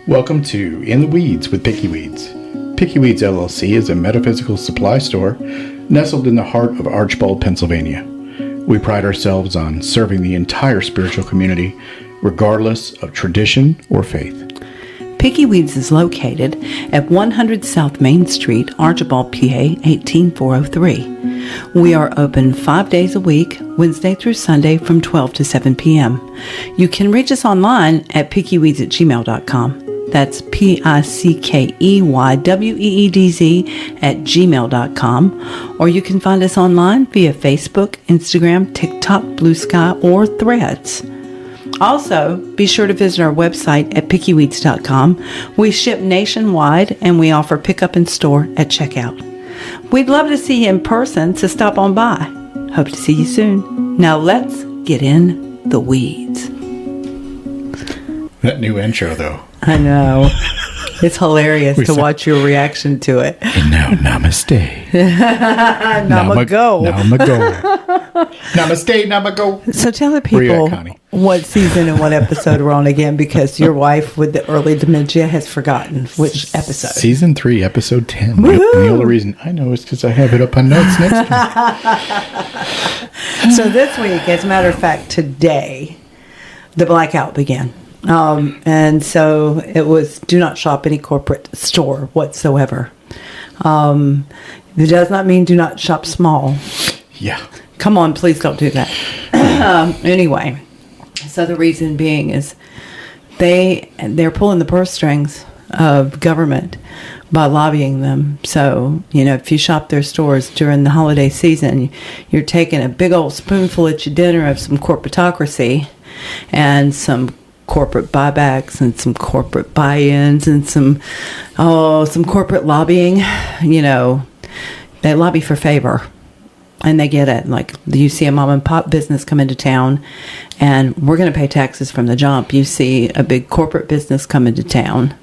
Welcome to In the Weeds with Picky Weeds. Picky Weeds LLC is a metaphysical supply store nestled in the heart of Archbald, Pennsylvania. We pride ourselves on serving the entire spiritual community, regardless of tradition or faith. Picky Weeds is located at 100 South Main Street, Archibald, PA 18403. We are open 5 days a week, Wednesday through Sunday from 12 to 7 p.m. You can reach us online at pickyweeds@gmail.com. That's PICKEYWEEDZ@gmail.com. Or you can find us online via Facebook, Instagram, TikTok, Blue Sky, or Threads. Also, be sure to visit our website at pickyweeds.com. We ship nationwide and we offer pickup in store at checkout. We'd love to see you in person, so stop on by. Hope to see you soon. Now let's get in the weeds. That new intro, though. I know. It's hilarious to watch your reaction to it. And now, namaste. Namago. Namaste, namago. So tell the Where you people at, Connie? what season and what episode we're on again, because your wife with the early dementia has forgotten which episode. Season 3, episode 10. Woohoo! The only reason I know is because I have it up on notes next to me. So this week, as a matter of fact, today, the blackout began. And so it was do not shop any corporate store whatsoever. It does not mean do not shop small. Yeah. Come on, please don't do that. Anyway, so the reason being is they're pulling the purse strings of government by lobbying them. So, if you shop their stores during the holiday season, you're taking a big old spoonful at your dinner of some corporatocracy and some corporate buybacks and some corporate buy-ins and some corporate lobbying. They lobby for favor. And they get it. Like, you see a mom and pop business come into town, and we're going to pay taxes from the jump. You see a big corporate business come into town,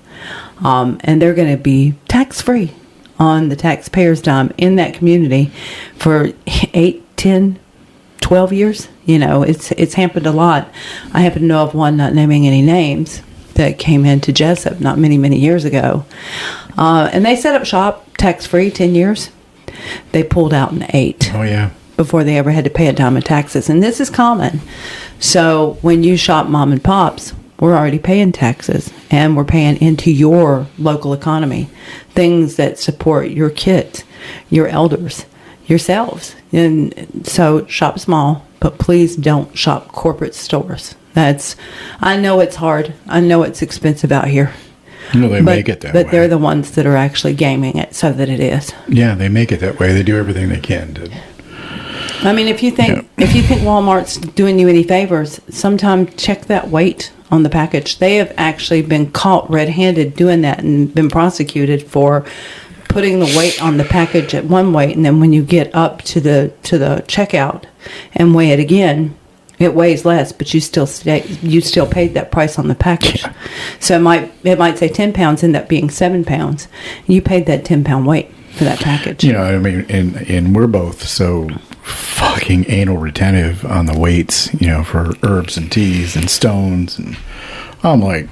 and they're going to be tax-free on the taxpayer's dime in that community for 8, 10, 12 years. It's happened a lot. I happen to know of one, not naming any names, that came into Jessup not many, many years ago. And they set up shop tax-free 10 years. They pulled out in 8. Oh, yeah. Before they ever had to pay a dime of taxes. And this is common. So when you shop mom and pops, we're already paying taxes. And we're paying into your local economy. Things that support your kids, your elders, yourselves. And so shop small, but please don't shop corporate stores. I know it's hard. I know it's expensive out here. They make it that way. But they're the ones that are actually gaming it so that it is. Yeah, they make it that way. They do everything they can to. I mean, if you think Walmart's doing you any favors, sometime check that weight on the package. They have actually been caught red-handed doing that and been prosecuted for putting the weight on the package at one weight, and then when you get up to the checkout and weigh it again, it weighs less, but you still paid that price on the package. Yeah. So it might say 10 pounds, end up being 7 pounds. You paid that 10-pound weight for that package. And we're both so fucking anal retentive on the weights, for herbs and teas and stones, and I'm like,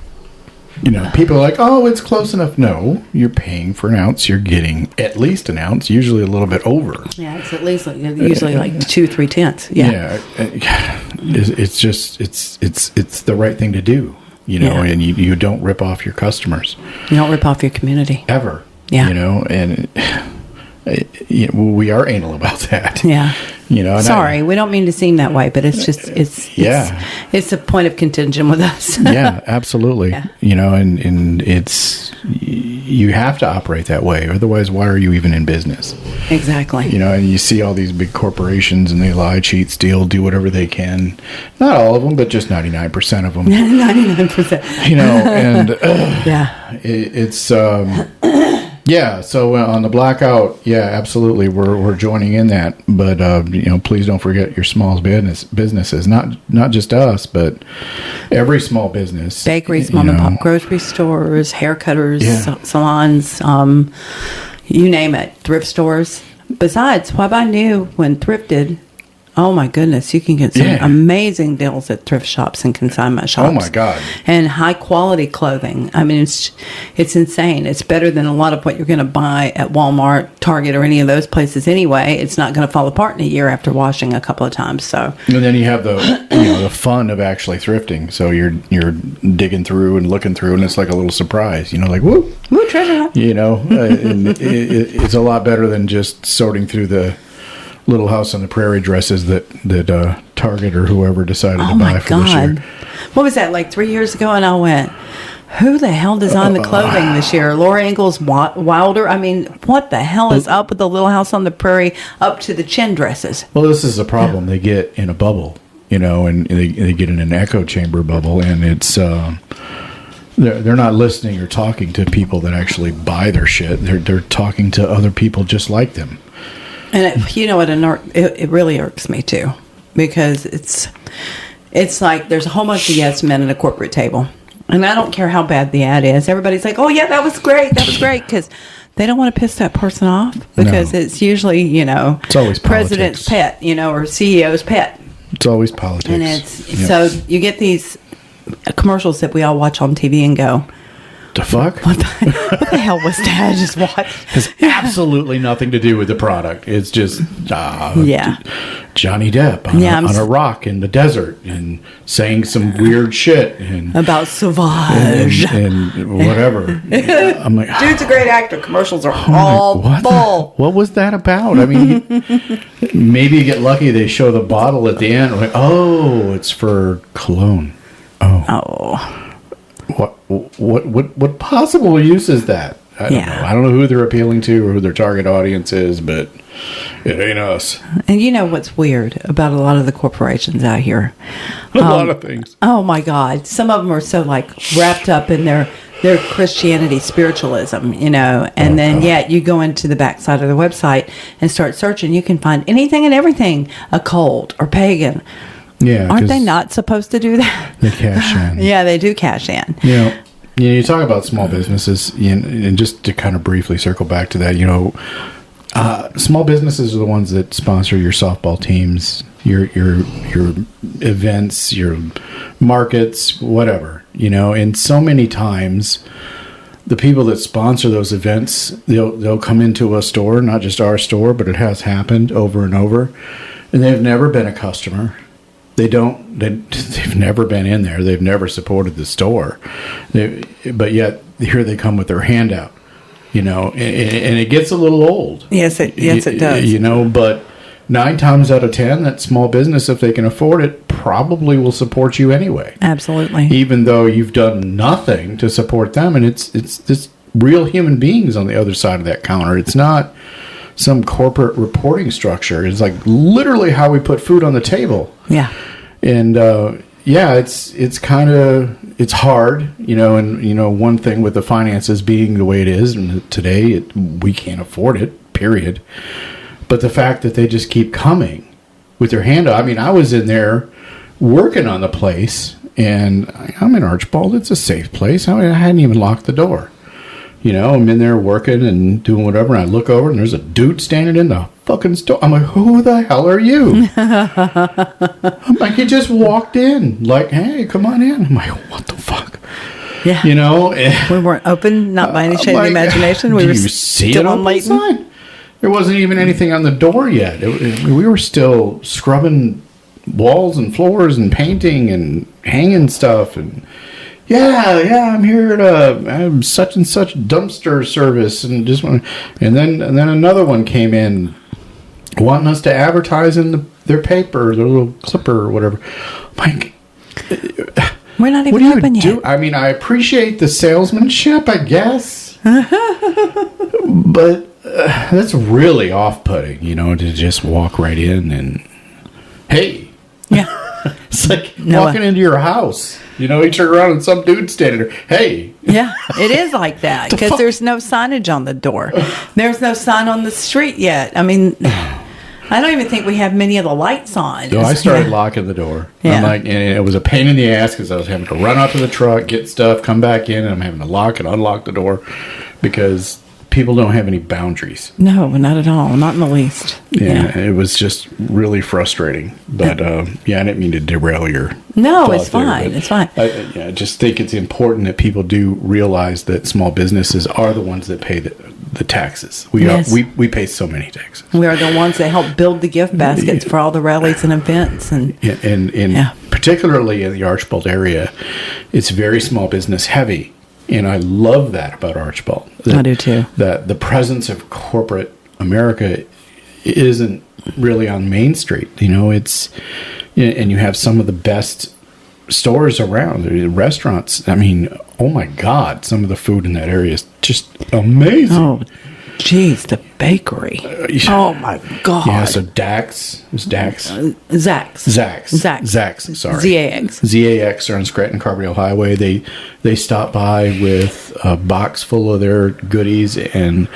people are like, oh, it's close enough. No, you're paying for an ounce. You're getting at least an ounce, usually a little bit over. Yeah, it's at least usually like 2-3 tenths. Yeah. It's just it's the right thing to do, and you don't rip off your customers. You don't rip off your community ever. Yeah. And we are anal about that. Yeah. Sorry, we don't mean to seem that way, but it's just it's a point of contention with us. Yeah, absolutely. Yeah. And it's you have to operate that way, otherwise why are you even in business? Exactly. And you see all these big corporations and they lie, cheat, steal, do whatever they can. Not all of them, but just 99% of them. 99%. And yeah. It's yeah, so on the blackout, yeah, absolutely, we're joining in that. But please don't forget your small businesses, not just us, but every small business, bakeries, mom and pop grocery stores, haircutters, salons, you name it, thrift stores. Besides, what I knew when thrifted, Oh my goodness, you can get some amazing deals at thrift shops and consignment shops. Oh my God. And high quality clothing. I mean, it's insane. It's better than a lot of what you're going to buy at Walmart, Target, or any of those places anyway. It's not going to fall apart in a year after washing a couple of times. So. And then you have the fun of actually thrifting. So you're digging through and looking through, and it's like a little surprise. Like whoop, treasure hunt. And it's a lot better than just sorting through the Little House on the Prairie dresses that Target or whoever decided to buy for this year. What was that, like 3 years ago? And I went, who the hell designed the clothing this year? Laura Ingalls Wilder? I mean, what the hell is up with the Little House on the Prairie up to the chin dresses? Well, this is a problem. They get in a bubble, and they get in an echo chamber bubble, and it's they're not listening or talking to people that actually buy their shit. They're talking to other people just like them. And it really irks me too, because it's like there's a whole bunch of yes men at a corporate table, and I don't care how bad the ad is. Everybody's like, "Oh yeah, that was great, because they don't want to piss that person off, because it's usually it's always president's politics. pet, or CEO's pet. It's always politics, and so you get these commercials that we all watch on TV and go, the fuck? What the hell was that I just watched? Has absolutely nothing to do with the product. It's just Johnny Depp on a rock in the desert and saying some weird shit and about Sauvage and whatever. I'm like, dude's a great actor. Commercials are all full. What was that about? I mean, maybe you get lucky. They show the bottle at the end. Like, oh, it's for cologne. Oh. What possible use is that? I don't know. I don't know who they're appealing to or who their target audience is, but it ain't us. And you know what's weird about a lot of the corporations out here? A lot of things. Oh my God. Some of them are so wrapped up in their Christianity spiritualism, and then yet you go into the backside of the website and start searching. You can find anything and everything occult or pagan. Yeah, aren't they not supposed to do that? They cash in. Yeah, they do cash in. You talk about small businesses, and just to kind of briefly circle back to that, small businesses are the ones that sponsor your softball teams, your events, your markets, whatever. And so many times, the people that sponsor those events, they'll come into a store, not just our store, but it has happened over and over, and they've never been a customer. They've never been in there. They've never supported the store. But yet, here they come with their handout, and it gets a little old. Yes, it does. But 9 times out of 10, that small business, if they can afford it, probably will support you anyway. Absolutely. Even though you've done nothing to support them. And it's this real human beings on the other side of that counter. It's not some corporate reporting structure. It's like literally how we put food on the table. Yeah. And it's kind of, it's hard, and one thing with the finances being the way it is, and today we can't afford it, period. But the fact that they just keep coming with their hand out. I mean, I was in there working on the place, and I'm in Archbald. It's a safe place. I hadn't even locked the door. I'm in there working and doing whatever, and I look over, and there's a dude standing in the fucking store. I'm like, who the hell are you? I'm like, he just walked in. Like, hey, come on in. I'm like, what the fuck? Yeah. We weren't open, not by any shade of the imagination. We were still on Leighton. There wasn't even anything on the door yet. We were still scrubbing walls and floors and painting and hanging stuff and... Yeah, I'm here to have such and such dumpster service, and then another one came in, wanting us to advertise in their paper, their little clipper or whatever. Like, we're not even open yet. I mean, I appreciate the salesmanship, I guess, but that's really off-putting, to just walk right in and hey, yeah. It's like walking into your house. You turn around and some dude standing there. Hey. Yeah, it is like that because there's no signage on the door. There's no sign on the street yet. I mean, I don't even think we have many of the lights on. So I started locking the door. Yeah. I'm like, and it was a pain in the ass because I was having to run out to the truck, get stuff, come back in, and I'm having to lock and unlock the door because people don't have any boundaries. No, not at all. Not in the least. Yeah, it was just really frustrating. But I didn't mean to derail your. No, it's fine. It's fine. I just think it's important that people do realize that small businesses are the ones that pay the taxes. We pay so many taxes. We are the ones that help build the gift baskets for all the rallies and events, and particularly in the Archbold area, it's very small business heavy. And I love that about Archbold. I do too. That the presence of corporate America isn't really on Main Street. It's, and you have some of the best stores around, restaurants. I mean, oh my God, some of the food in that area is just amazing. Oh, geez, the bakery. Oh my God. Yeah, so Dax. It was Dax. Zax. Sorry. ZAX. ZAX are on Scranton Carbondale Highway. They stopped by with a box full of their goodies, and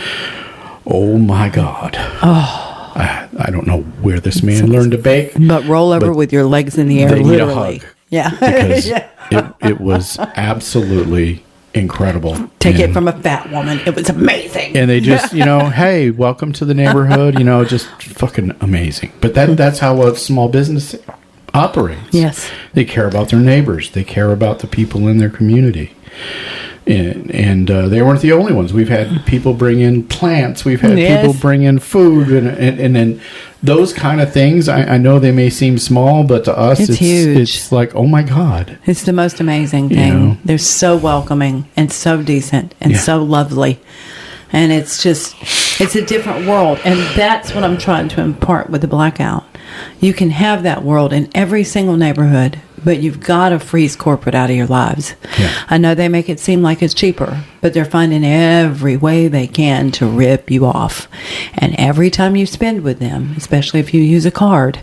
oh my God. Oh. I don't know where this man learned to bake. But roll over with your legs in the air, they literally. Need a hug. Yeah. Because it was absolutely incredible. Take it from a fat woman. It was amazing. And they just, hey, welcome to the neighborhood, just fucking amazing. But that's how a small business operates. Yes. They care about their neighbors. They care about the people in their community. And they weren't the only ones. We've had people bring in plants. We've had people bring in food. And then those kind of things, I know they may seem small, but to us, it's huge. It's like, oh my God. It's the most amazing thing. They're so welcoming and so decent and so lovely. And it's a different world. And that's what I'm trying to impart with the Blackout. You can have that world in every single neighborhood, but you've got to freeze corporate out of your lives. Yeah. I know they make it seem like it's cheaper, but they're finding every way they can to rip you off. And every time you spend with them, especially if you use a card,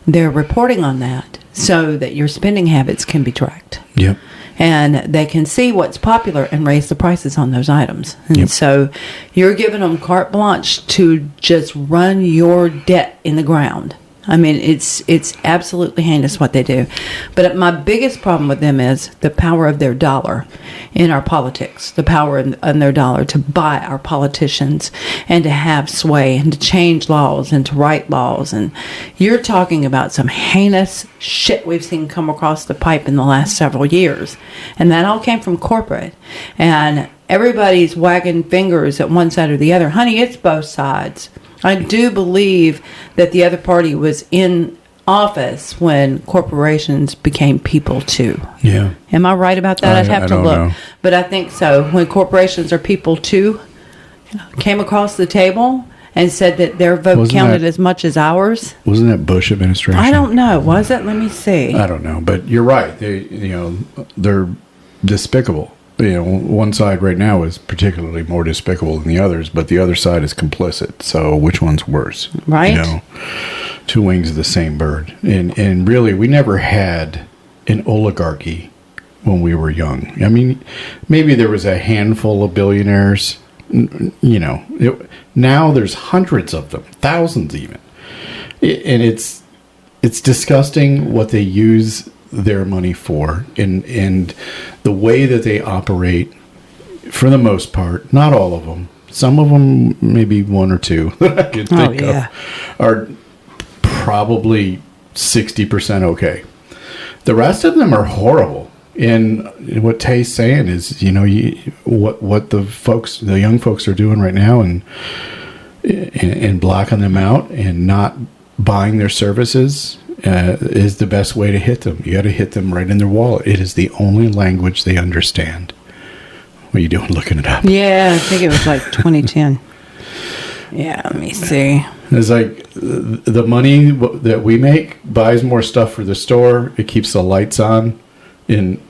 they're reporting on that so that your spending habits can be tracked. Yep. And they can see what's popular and raise the prices on those items. And so you're giving them carte blanche to just run your debt in the ground. I mean, it's absolutely heinous what they do. But my biggest problem with them is the power of their dollar in our politics, the power in their dollar to buy our politicians and to have sway and to change laws and to write laws. And you're talking about some heinous shit we've seen come across the pipe in the last several years. And that all came from corporate. And everybody's wagging fingers at one side or the other. Honey, it's both sides. I do believe that the other party was in office when corporations became people too. Yeah. Am I right about that? I'd have to look. Know. But I think so. When corporations are people too, came across the table and said that their vote counted as much as ours. Wasn't that Bush administration? I don't know. Was it? Let me see. I don't know. But you're right. They're despicable. One side right now is particularly more despicable than the others, but the other side is complicit. So which one's worse? Right. Two wings of the same bird. And really, we never had an oligarchy when we were young. I mean, maybe there was a handful of billionaires. Now there's hundreds of them, thousands even. And it's disgusting what they use their money for, and the way that they operate, for the most part, not all of them, some of them, maybe one or two that I can think of, are probably 60% okay. The rest of them are horrible. And what Tay's saying is, what the young folks are doing right now, and blocking them out and not buying their services is the best way to hit them. You got to hit them right in their wallet. It is the only language they understand. What are you doing looking it up? Yeah, I think it was like 2010. Yeah, let me see. It's like the money that we make buys more stuff for the store. It keeps the lights on and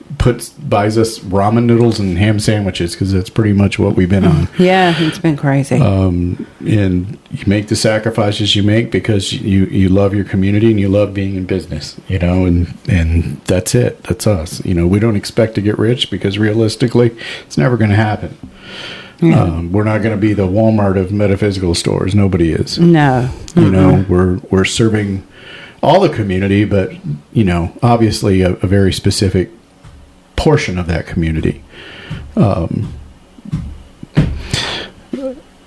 buys us ramen noodles and ham sandwiches, because that's pretty much what we've been on. Yeah, it's been crazy. And you make the sacrifices you make because you love your community and you love being in business, and that's it. That's us. We don't expect to get rich because realistically, it's never going to happen. Yeah. We're not going to be the Walmart of metaphysical stores. Nobody is. No. We're serving all the community, but obviously a very specific portion of that community.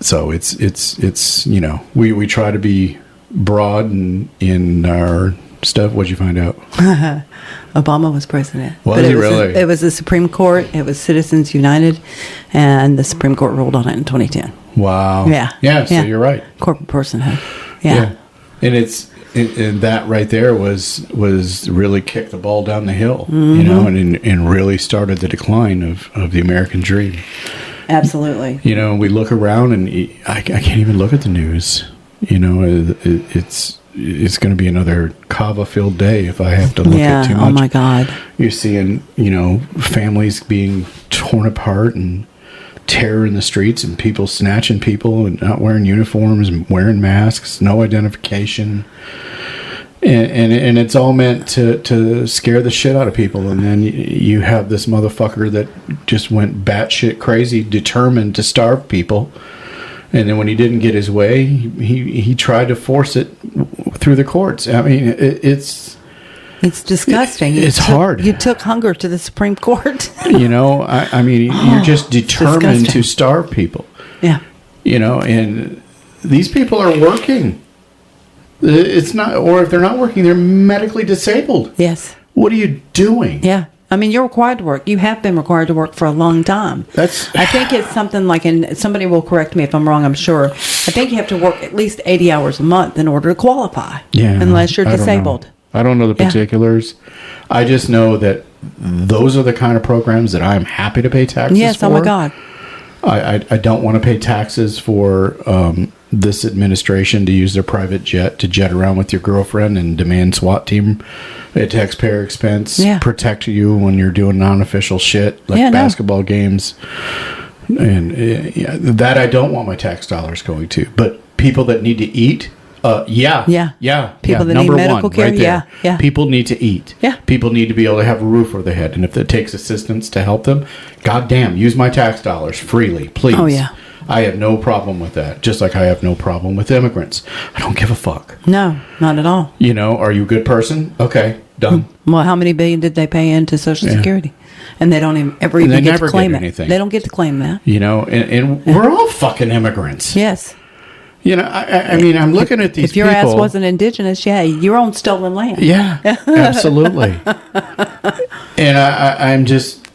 So it's we try to be broad in our stuff. What'd you find out? Obama was president. Was he really? It was the Supreme Court. It was Citizens United, and the Supreme Court ruled on it in 2010. Wow. Yeah. So you're right. Corporate personhood. Yeah. And and that right there was really kicked the ball down the hill, and really started the decline of the American dream. Absolutely. We look around and I can't even look at the news. It's going to be another kava-filled day if I have to look at too much. Oh my God. You're seeing, families being torn apart and terror in the streets and people snatching people and not wearing uniforms and wearing masks, no identification. And it's all meant to scare the shit out of people. And then you have this motherfucker that just went batshit crazy, determined to starve people. And then when he didn't get his way, he tried to force it through the courts. I mean, it's disgusting. It's hard. You took hunger to the Supreme Court. I mean, you're just determined disgusting. to starve people. Yeah. And these people are working. It's not, or if they're not working, they're medically disabled. Yes. What are you doing? Yeah. I mean, you're required to work. You have been required to work for a long time. I think it's something like, and somebody will correct me if I'm wrong, I'm sure. I think you have to work at least 80 hours a month in order to qualify. Yeah. Unless you're disabled. I don't know the particulars. I just know that those are the kind of programs that I'm happy to pay taxes for. Yes, oh my God. I don't want to pay taxes for this administration to use their private jet to jet around with your girlfriend and demand SWAT team at taxpayer expense, protect you when you're doing non-official shit like basketball games. And that I don't want my tax dollars going to. But people that need to eat, people that need medical care, right there. People need to eat. Yeah. People need to be able to have a roof over their head. And if it takes assistance to help them, goddamn, use my tax dollars freely, please. Oh, yeah. I have no problem with that. Just like I have no problem with immigrants. I don't give a fuck. No, not at all. Are you a good person? Okay, done. Well, how many billion did they pay into Social Security? And they don't ever get to claim it. They don't get to claim that. And we're all fucking immigrants. Yes. I mean, I'm looking at these people. If your ass wasn't indigenous, you're on stolen land. Yeah, absolutely. And I'm just,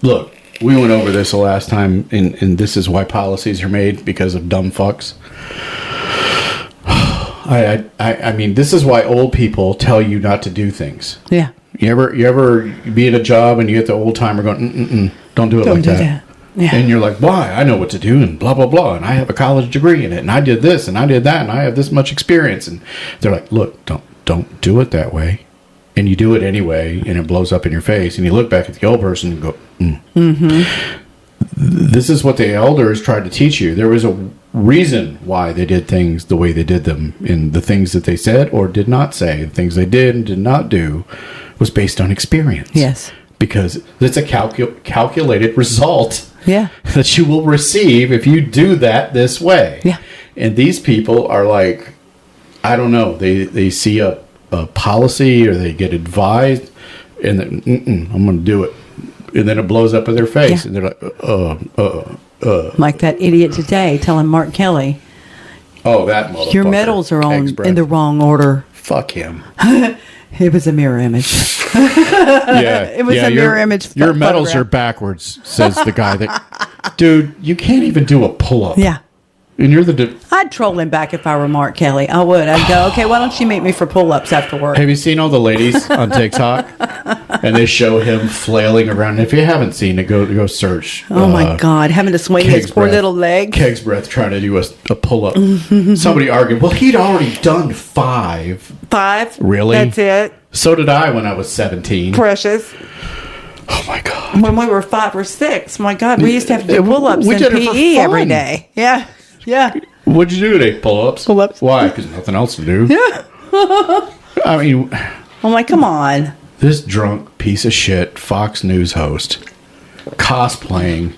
look, we went over this the last time, and this is why policies are made, because of dumb fucks. I mean, this is why old people tell you not to do things. Yeah. You ever be at a job and you get the old timer going, don't do it like that. Yeah. And you're like, why? I know what to do, and blah, blah, blah. And I have a college degree in it, and I did this, and I did that, and I have this much experience. And they're like, look, don't do it that way. And you do it anyway, and it blows up in your face. And you look back at the old person and go, Mm-hmm. This is what the elders tried to teach you. There was a reason why they did things the way they did them. And the things that they said or did not say, the things they did and did not do, was based on experience. Yes. Because it's a calculated result. Yeah. That you will receive if you do that this way. Yeah. And these people are like, I don't know, they see a policy or they get advised and then, I'm going to do it. And then it blows up in their face. And they're like, Like that idiot today telling Mark Kelly, oh, that motherfucker. Your medals are on in the wrong order. Fuck him. It was a mirror image. It was a mirror image. Your medals are backwards, says the guy. Dude, you can't even do a pull-up. Yeah. And you're the... I'd troll him back if I were Mark Kelly. I would. I'd go, okay, why don't you meet me for pull-ups after work? Have you seen all the ladies on TikTok? And they show him flailing around. If you haven't seen it, go search. Oh, my God. Having to swing his poor little leg. Keg's breath trying to do a pull-up. Somebody argued, well, he'd already done 5. 5? Really? That's it? So did I when I was 17. Precious. Oh, my God. When we were 5 or 6. My God, we used to have to do pull-ups in PE every day. Yeah. Yeah. What'd you do today? Pull-ups? Pull-ups. Why? Because nothing else to do. Yeah. I mean... I'm like, come on. This drunk piece of shit Fox News host cosplaying.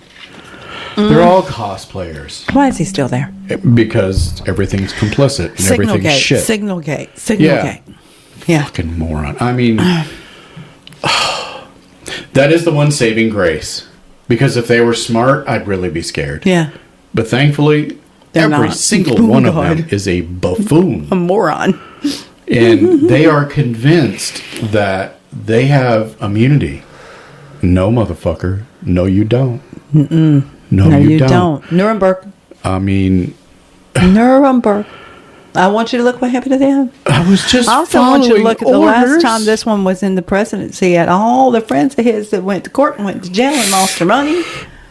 They're all cosplayers. Why is he still there? Because everything's complicit and everything's shit. Signalgate. Yeah. Fucking moron. I mean, that is the one saving grace. Because if they were smart, I'd really be scared. Yeah. But thankfully, Every not. single Oh, one of God. them is a buffoon. A moron. And they are convinced that they have immunity. No, motherfucker. No, you don't. No, you don't. Nuremberg. I mean, Nuremberg. I want you to look what happened to them. I was just I also want you to look at the last orders. time this one was in the presidency at all the friends of his that went to court and went to jail and lost their money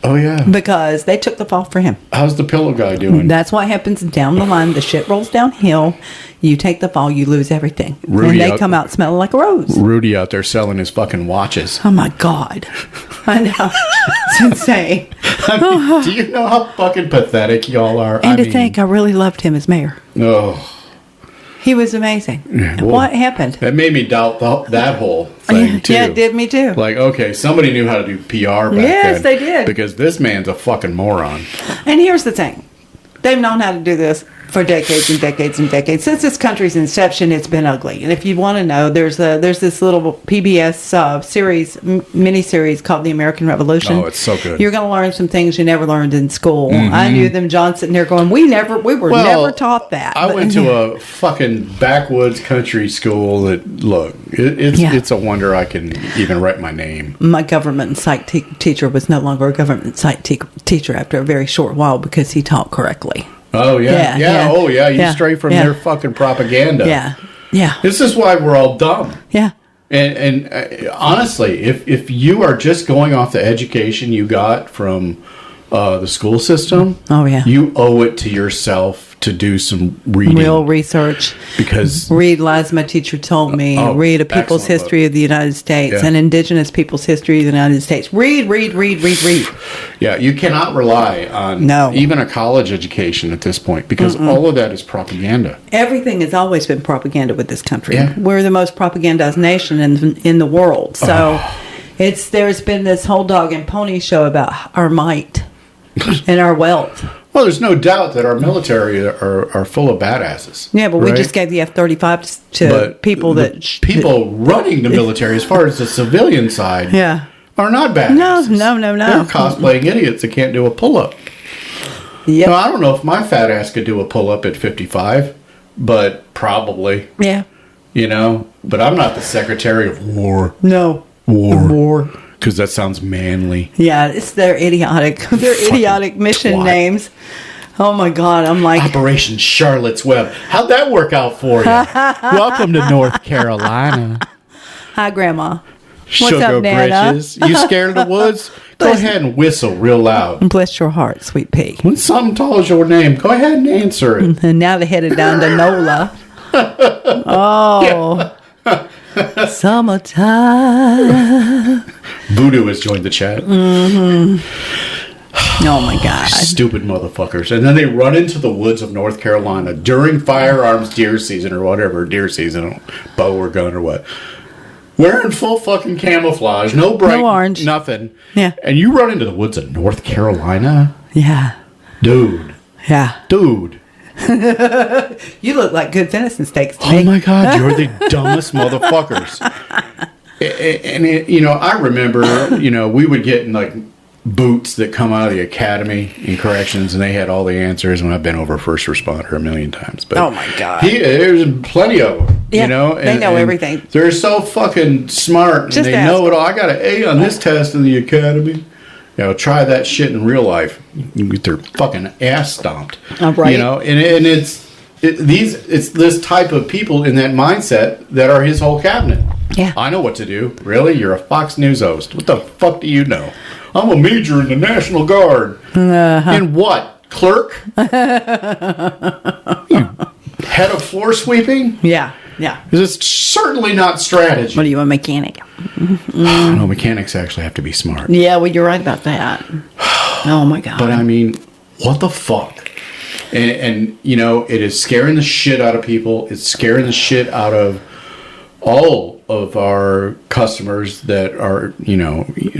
Oh, yeah. because they took the fall for him. How's the pillow guy doing? That's what happens down the line. The shit rolls downhill. You take the fall, you lose everything. Rudy and they out- come out smelling like a rose. Rudy out there selling his fucking watches. Oh, my God. I know. It's insane. I mean, do you know how fucking pathetic y'all are? And to think I really loved him as mayor. Oh, He was amazing. well, What happened? that made me doubt that whole thing, too. Yeah, it did me too. Like, okay, somebody knew how to do PR back then. Yes, they did. Because this man's a fucking moron. And here's the thing. They've known how to do this for decades and decades and decades. Since this country's inception, it's been ugly. And if you want to know, there's this little PBS series, mini-series called The American Revolution. Oh, it's so good. You're going to learn some things you never learned in school. I knew them, John, sitting there going, we were never taught that. I But- went to a fucking backwoods country school that, look, it's a wonder I can even write my name. My government and psych teacher was no longer a government psych teacher after a very short while because he taught correctly. Oh, yeah. Yeah. Oh, yeah. You Yeah. stray from Yeah. their fucking propaganda. Yeah. This is why we're all dumb. Yeah. And honestly, if you are just going off the education you got from the school system, Oh, yeah. you owe it to yourself to do some reading. Real research. Because Read, as my teacher told me, read a people's excellent history of the United States Yeah. and indigenous people's history of the United States. Read. yeah, you cannot rely on No. even a college education at this point because all of that is propaganda. Everything has always been propaganda with this country. Yeah. We're the most propagandized nation in the world. So there's been this whole dog and pony show about our might and our wealth. Well, there's no doubt that our military are full of badasses. Yeah, but we right? just gave the F-35 to But people the that... people running the military, as far as the civilian side, Yeah. are not badasses. No. They're cosplaying idiots that can't do a pull-up. Yep. Now, I don't know if my fat ass could do a pull-up at 55, but probably, Yeah. But I'm not the Secretary of War. No. War. Because that sounds manly. Yeah, it's their idiotic mission twat. names. Oh my God, I'm like, Operation Charlotte's Web. How'd that work out for you? Welcome to North Carolina. hi, Grandma. Sugar up, Nana? britches. You scared of the woods? Go ahead and whistle real loud. Bless your heart, sweet pea. When something calls your name, go ahead and answer it. And now they're headed down to NOLA. Oh. Summertime. Voodoo has joined the chat. Oh my God. Stupid motherfuckers. And then they run into the woods of North Carolina during firearms deer season or whatever, deer season, bow or gun or what. Wearing full fucking camouflage, no bright, No orange. nothing. Yeah. And you run into the woods of North Carolina? Yeah. Dude. Yeah. You look like good venison steaks to Oh me. my God, you're the dumbest motherfuckers. And I remember, we would get in like boots that come out of the academy in corrections, and they had all the answers. And I've been over first responder a million times. But Oh my God. there's plenty of them. Yeah, They know everything. They're so fucking smart, and Just they ask know it them. all. I got an A on this test in the academy. Try that shit in real life. You get their fucking ass stomped. Oh, right. And it's this type of people in that mindset that are his whole cabinet. Yeah. I know what to do. Really? You're a Fox News host. What the fuck do you know? I'm a major in the National Guard. In what? Clerk? You head of floor sweeping? Yeah. Yeah. This is certainly not strategy. What are you, a mechanic? No, mechanics actually have to be smart. Yeah, well, you're right about that. Oh my God. But I mean, what the fuck? And it is scaring the shit out of people. It's scaring the shit out of all of our customers that are, in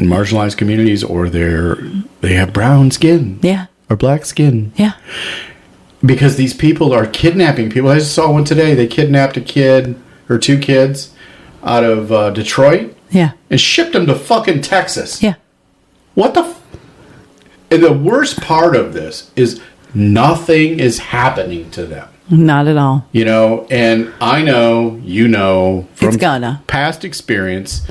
marginalized communities, or they have brown skin. Yeah. Or black skin. Yeah. Because these people are kidnapping people. I just saw one today. They kidnapped a kid or two kids out of Detroit. Yeah. And shipped them to fucking Texas. Yeah. What the... And the worst part of this is nothing is happening to them. Not at all. You know, and I know, you know, from past experience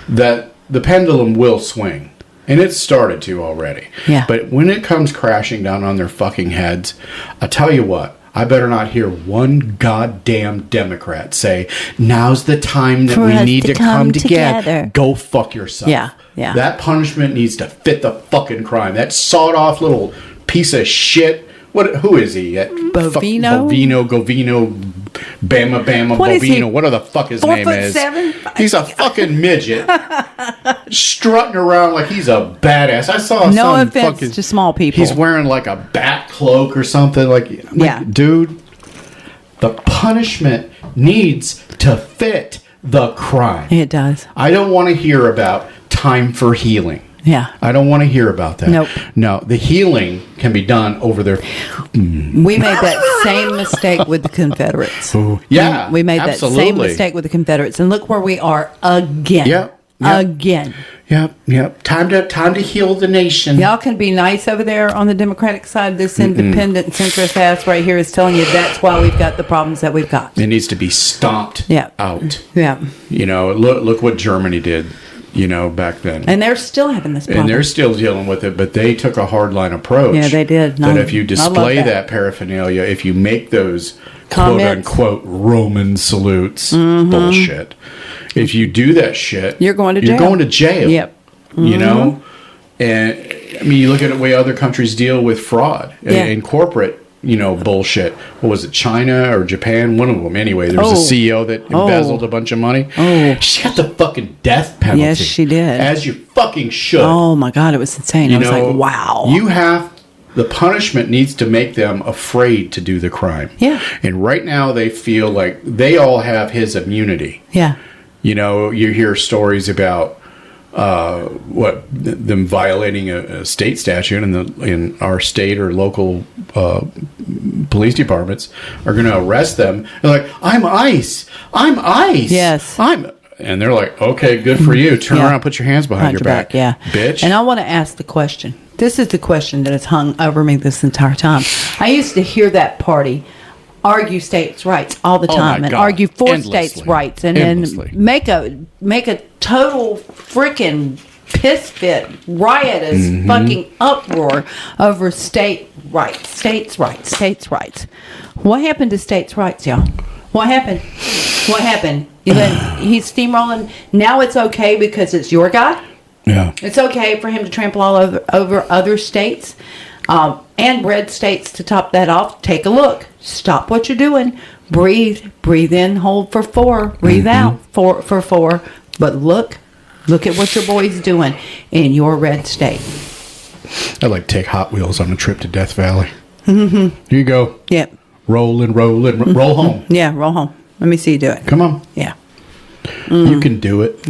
that the pendulum will swing. And it's started to already. Yeah. But when it comes crashing down on their fucking heads, I tell you what, I better not hear one goddamn Democrat say, now's the time that we need to come together. Go fuck yourself. Yeah, yeah. That punishment needs to fit the fucking crime. That sawed-off little piece of shit. Who is he? Bovino? Govino, Bama, Bovino. What the fuck his name is? 4'7"? He's a fucking midget. Strutting around like he's a badass. I saw no offense to small people. He's wearing like a bat cloak or something. Like, dude, the punishment needs to fit the crime. It does. I don't want to hear about time for healing. Yeah. I don't want to hear about that. Nope. No, the healing can be done over there. We made that same mistake with the Confederates. Ooh, yeah. We made that same mistake with the Confederates. And look where we are again. Yep. Again. Yep. Time to heal the nation. Y'all can be nice over there on the Democratic side. This independent centrist ass right here is telling you that's why we've got the problems that we've got. It needs to be stomped out. Yeah. You know, look what Germany did. You know, back then. And they're still having this problem. And they're still dealing with it, but they took a hardline approach. Yeah, they did. That if you display that paraphernalia, if you make those quote-unquote Roman salutes, bullshit. If you do that shit... You're going to jail. You're going to jail. Yep. You know? And, I mean, you look at the way other countries deal with fraud and corporate... You know, bullshit. What was it, China or Japan? One of them, anyway. There was a CEO that embezzled a bunch of money. She got the fucking death penalty. Yes, she did. As you fucking should. Oh, my God, it was insane. I was like, wow. The punishment needs to make them afraid to do the crime. Yeah. And right now they feel like they all have his immunity. Yeah. You know, you hear stories about them violating a state statute in our state or local police departments are going to arrest them. They're like, I'm ICE. Yes. And they're like, okay, good for you. Turn around, put your hands behind your back. Yeah. Bitch. And I want to ask the question. This is the question that has hung over me this entire time. I used to hear that party argue states' rights all the time and argue for states' rights and then make a total freaking piss fit, riotous fucking uproar over states' rights. What happened to states' rights, y'all? What happened? He's steamrolling. Now it's okay because it's your guy? Yeah. It's okay for him to trample all over other states and red states to top that off. Take a look. Stop what you're doing. Breathe in, hold for 4. Breathe out for 4. But look at what your boy's doing in your red state. I'd like to take Hot Wheels on a trip to Death Valley. Here you go. Yep. Roll home. Yeah, roll home. Let me see you do it. Come on. Yeah. You can do it.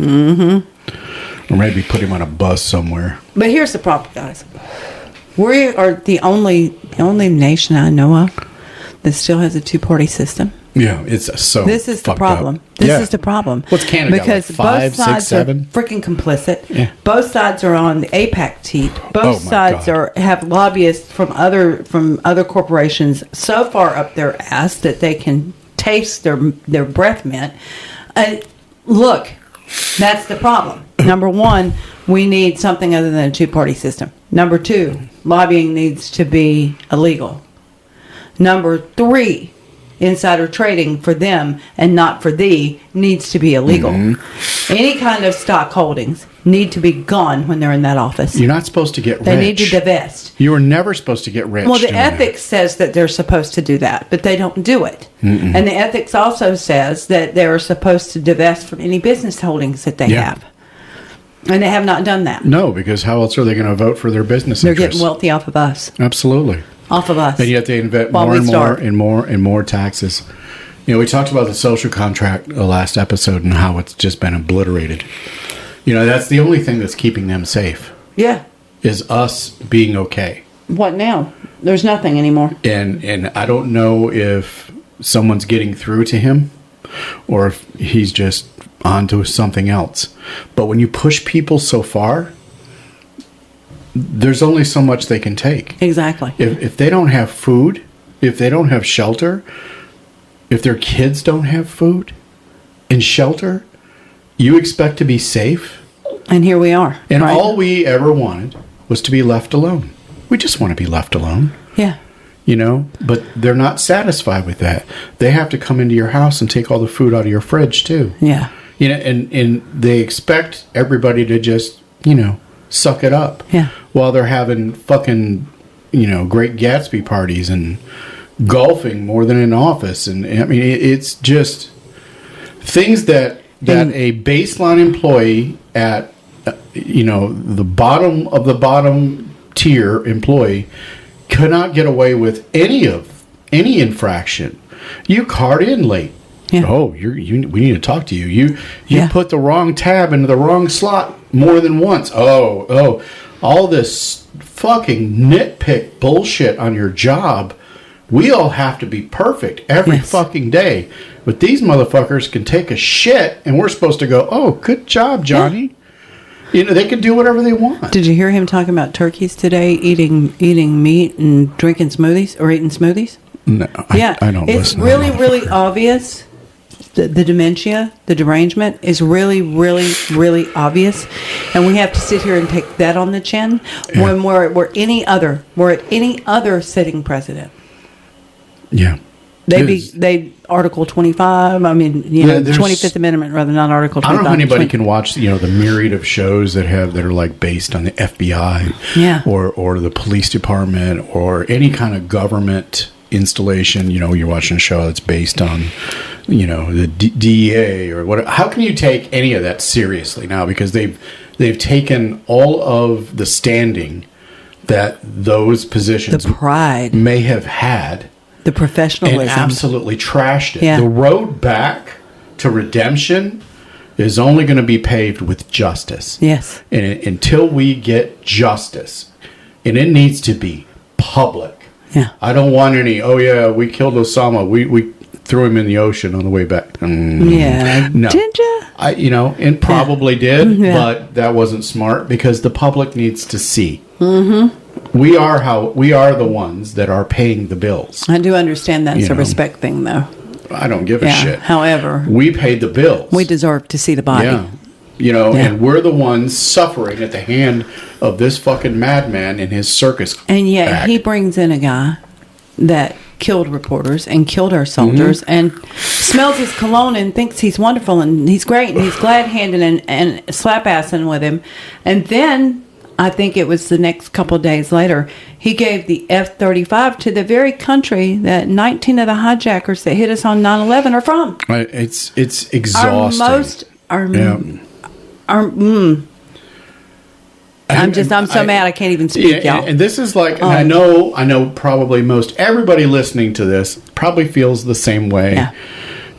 Or maybe put him on a bus somewhere. But here's the problem, guys. We are the only nation I know of that still has a 2-party system. Yeah, it's so. This is the problem. This is the problem. What's Canada? Because like 5, both sides 6, 7? are freaking complicit. Yeah. Both sides are on the APAC teat. Both sides have lobbyists from other corporations so far up their ass that they can taste their breath mint. Look, that's the problem. Number 1, we need something other than a 2-party system. Number 2, lobbying needs to be illegal. Number 3, insider trading for them and not for thee needs to be illegal. Any kind of stock holdings need to be gone when they're in that office. You're not supposed to get rich. They need to divest. You were never supposed to get rich. Well, the ethics says that they're supposed to do that, but they don't do it. And the ethics also says that they're supposed to divest from any business holdings that they have. And they have not done that. No, because how else are they going to vote for their business interests? They're getting wealthy off of us. Absolutely. Off of us. And yet they invent more and more taxes. You know, we talked about the social contract the last episode and how it's just been obliterated. You know, that's the only thing that's keeping them safe. Yeah. Is us being okay. What now? There's nothing anymore. And I don't know if someone's getting through to him or if he's just on to something else. But when you push people so far, there's only so much they can take. Exactly. If they don't have food, if they don't have shelter, if their kids don't have food and shelter, you expect to be safe? And here we are. And all we ever wanted was to be left alone. We just want to be left alone. Yeah. You know, but they're not satisfied with that. They have to come into your house and take all the food out of your fridge too. Yeah. You know, and they expect everybody to just, suck it up. Yeah. While they're having fucking, Great Gatsby parties and golfing more than in office. And I mean, it's just things that a baseline employee at, the bottom of the bottom tier employee could not get away with any infraction. You card in late. Yeah. Oh, we need to talk to you. You put the wrong tab into the wrong slot more than once. Oh, all this fucking nitpick bullshit on your job. We all have to be perfect every fucking day. But these motherfuckers can take a shit and we're supposed to go, oh, good job, Johnny. Yeah. They can do whatever they want. Did you hear him talking about turkeys today, eating meat and drinking smoothies or eating smoothies? No, I don't listen. It's really, really obvious. The dementia, the derangement is really, really, really obvious, and we have to sit here and take that on the chin when we're at any other sitting president. Yeah, they Article 25. I mean, the 25th Amendment, rather, not Article 25. I don't know how anybody can watch the myriad of shows that are like based on the FBI, or the police department, or any kind of government installation. You're watching a show that's based on the DEA or whatever. How can you take any of that seriously now? Because they've taken all of the standing that those positions, the pride may have had, the professionalism, and absolutely trashed it. Yeah. The road back to redemption is only going to be paved with justice. Yes. And until we get justice, and it needs to be public. Yeah. I don't want any, we killed Osama. We threw him in the ocean on the way back. Yeah. No. Did you? And probably did, but that wasn't smart because the public needs to see. Mm-hmm. We are the ones that are paying the bills. I do understand that's a respect thing, though. I don't give a shit. However, we paid the bills. We deserve to see the body. Yeah. And we're the ones suffering at the hand of this fucking madman in his circus. And yet he brings in a guy that killed reporters and killed our soldiers and smells his cologne and thinks he's wonderful and he's great and he's glad-handed and slap-assing with him. And then, I think it was the next couple of days later, he gave the F-35 to the very country that 19 of the hijackers that hit us on 9/11 are from. It's exhausting. I'm so mad I can't even speak, y'all. And this is like, I know probably most everybody listening to this probably feels the same way. Yeah.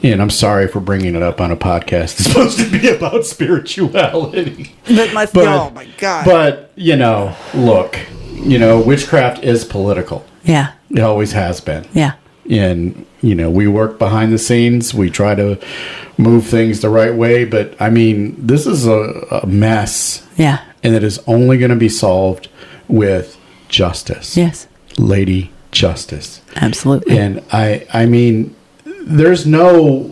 And I'm sorry for bringing it up on a podcast. It's supposed to be about spirituality. Oh my God. But, look, witchcraft is political. Yeah. It always has been. Yeah. And, we work behind the scenes. We try to move things the right way. But, I mean, this is a mess. Yeah. And it is only going to be solved with justice. Yes. Lady justice. Absolutely. And I mean, there's no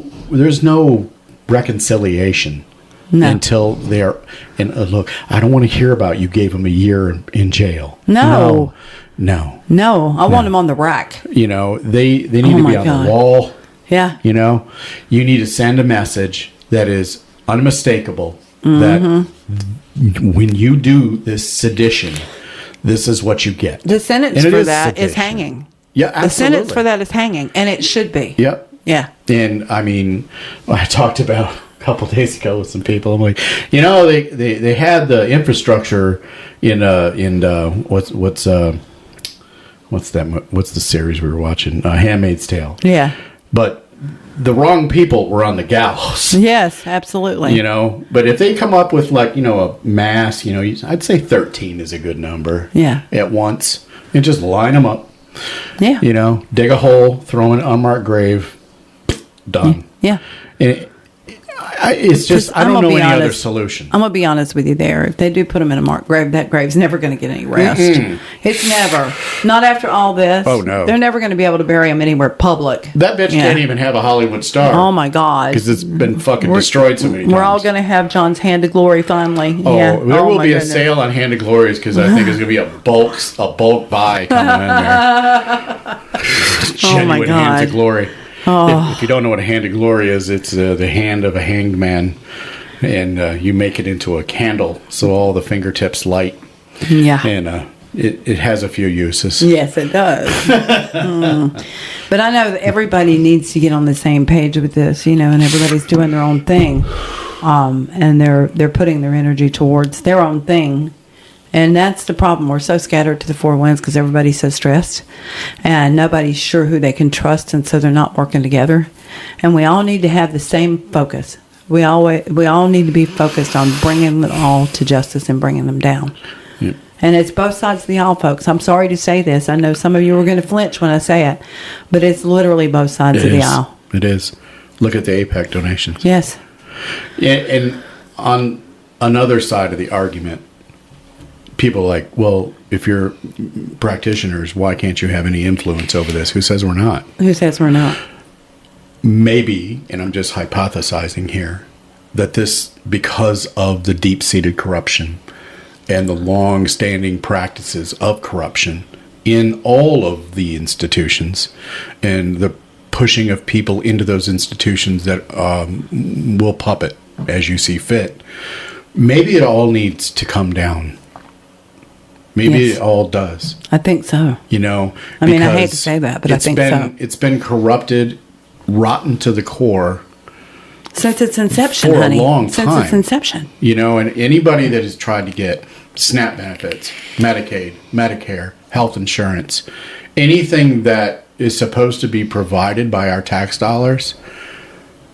reconciliation until they're. And look, I don't want to hear about you gave him a year in jail. No. I want him on the rack. They need to be on the wall. Yeah. You need to send a message that is unmistakable that when you do this sedition, this is what you get. The sentence for that is hanging. Yeah, absolutely. The sentence for that is hanging, and it should be. Yep. Yeah. And I mean, I talked about a couple of days ago with some people. I'm like, they had the infrastructure in what's the series we were watching? Handmaid's Tale. Yeah. But the wrong people were on the gallows. Yes, absolutely. But if they come up with a mass, I'd say 13 is a good number. Yeah. At once, and just line them up. Yeah. Dig a hole, throw in an unmarked grave, done. Yeah. And It's just, I don't know any other solution. I'm going to be honest with you there. If they do put him in a marked grave, that grave's never going to get any rest. It's never. Not after all this. Oh, no. They're never going to be able to bury him anywhere public. That bitch can't even have a Hollywood star. Oh, my God. Because it's been fucking destroyed so many times. We're all going to have John's Hand to Glory finally. Oh, there will be a sale on Hand to Glories because I think there's going to be a bulk buy coming in there. Genuine Hand to Glory. If you don't know what a Hand of Glory is, it's the hand of a hanged man, and you make it into a candle so all the fingertips light. Yeah. And it has a few uses. Yes, it does. But I know that everybody needs to get on the same page with this, and everybody's doing their own thing, and they're putting their energy towards their own thing. And that's the problem. We're so scattered to the four winds because everybody's so stressed and nobody's sure who they can trust, and so they're not working together. And we all need to have the same focus. We all need to be focused on bringing them all to justice and bringing them down. Yeah. And it's both sides of the aisle, folks. I'm sorry to say this. I know some of you are going to flinch when I say it, but it's literally both sides of the aisle. It is. Look at the APEC donations. Yes. Yeah, and on another side of the argument, people are like, well, if you're practitioners, why can't you have any influence over this? Who says we're not? Who says we're not? Maybe, and I'm just hypothesizing here, that this, because of the deep-seated corruption and the long-standing practices of corruption in all of the institutions and the pushing of people into those institutions that will puppet as you see fit, maybe it all needs to come down. Maybe it all does. I think so. I mean, I hate to say that, but I think so. It's been corrupted, rotten to the core. Since its inception, for honey. a long time. Since its inception. And anybody that has tried to get SNAP benefits, Medicaid, Medicare, health insurance, anything that is supposed to be provided by our tax dollars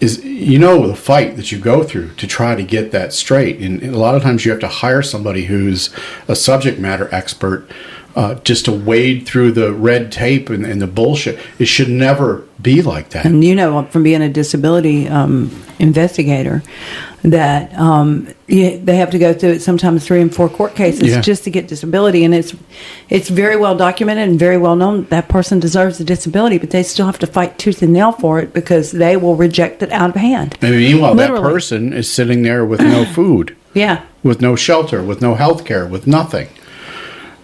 is, the fight that you go through to try to get that straight. And a lot of times you have to hire somebody who's a subject matter expert just to wade through the red tape and the bullshit. It should never be like that. And from being a disability investigator, that they have to go through sometimes 3 and 4 court cases just to get disability, and it's very well documented and very well known that person deserves a disability, but they still have to fight tooth and nail for it because they will reject it out of hand. And meanwhile, literally, that person is sitting there with no food, with no shelter, with no health care, with nothing.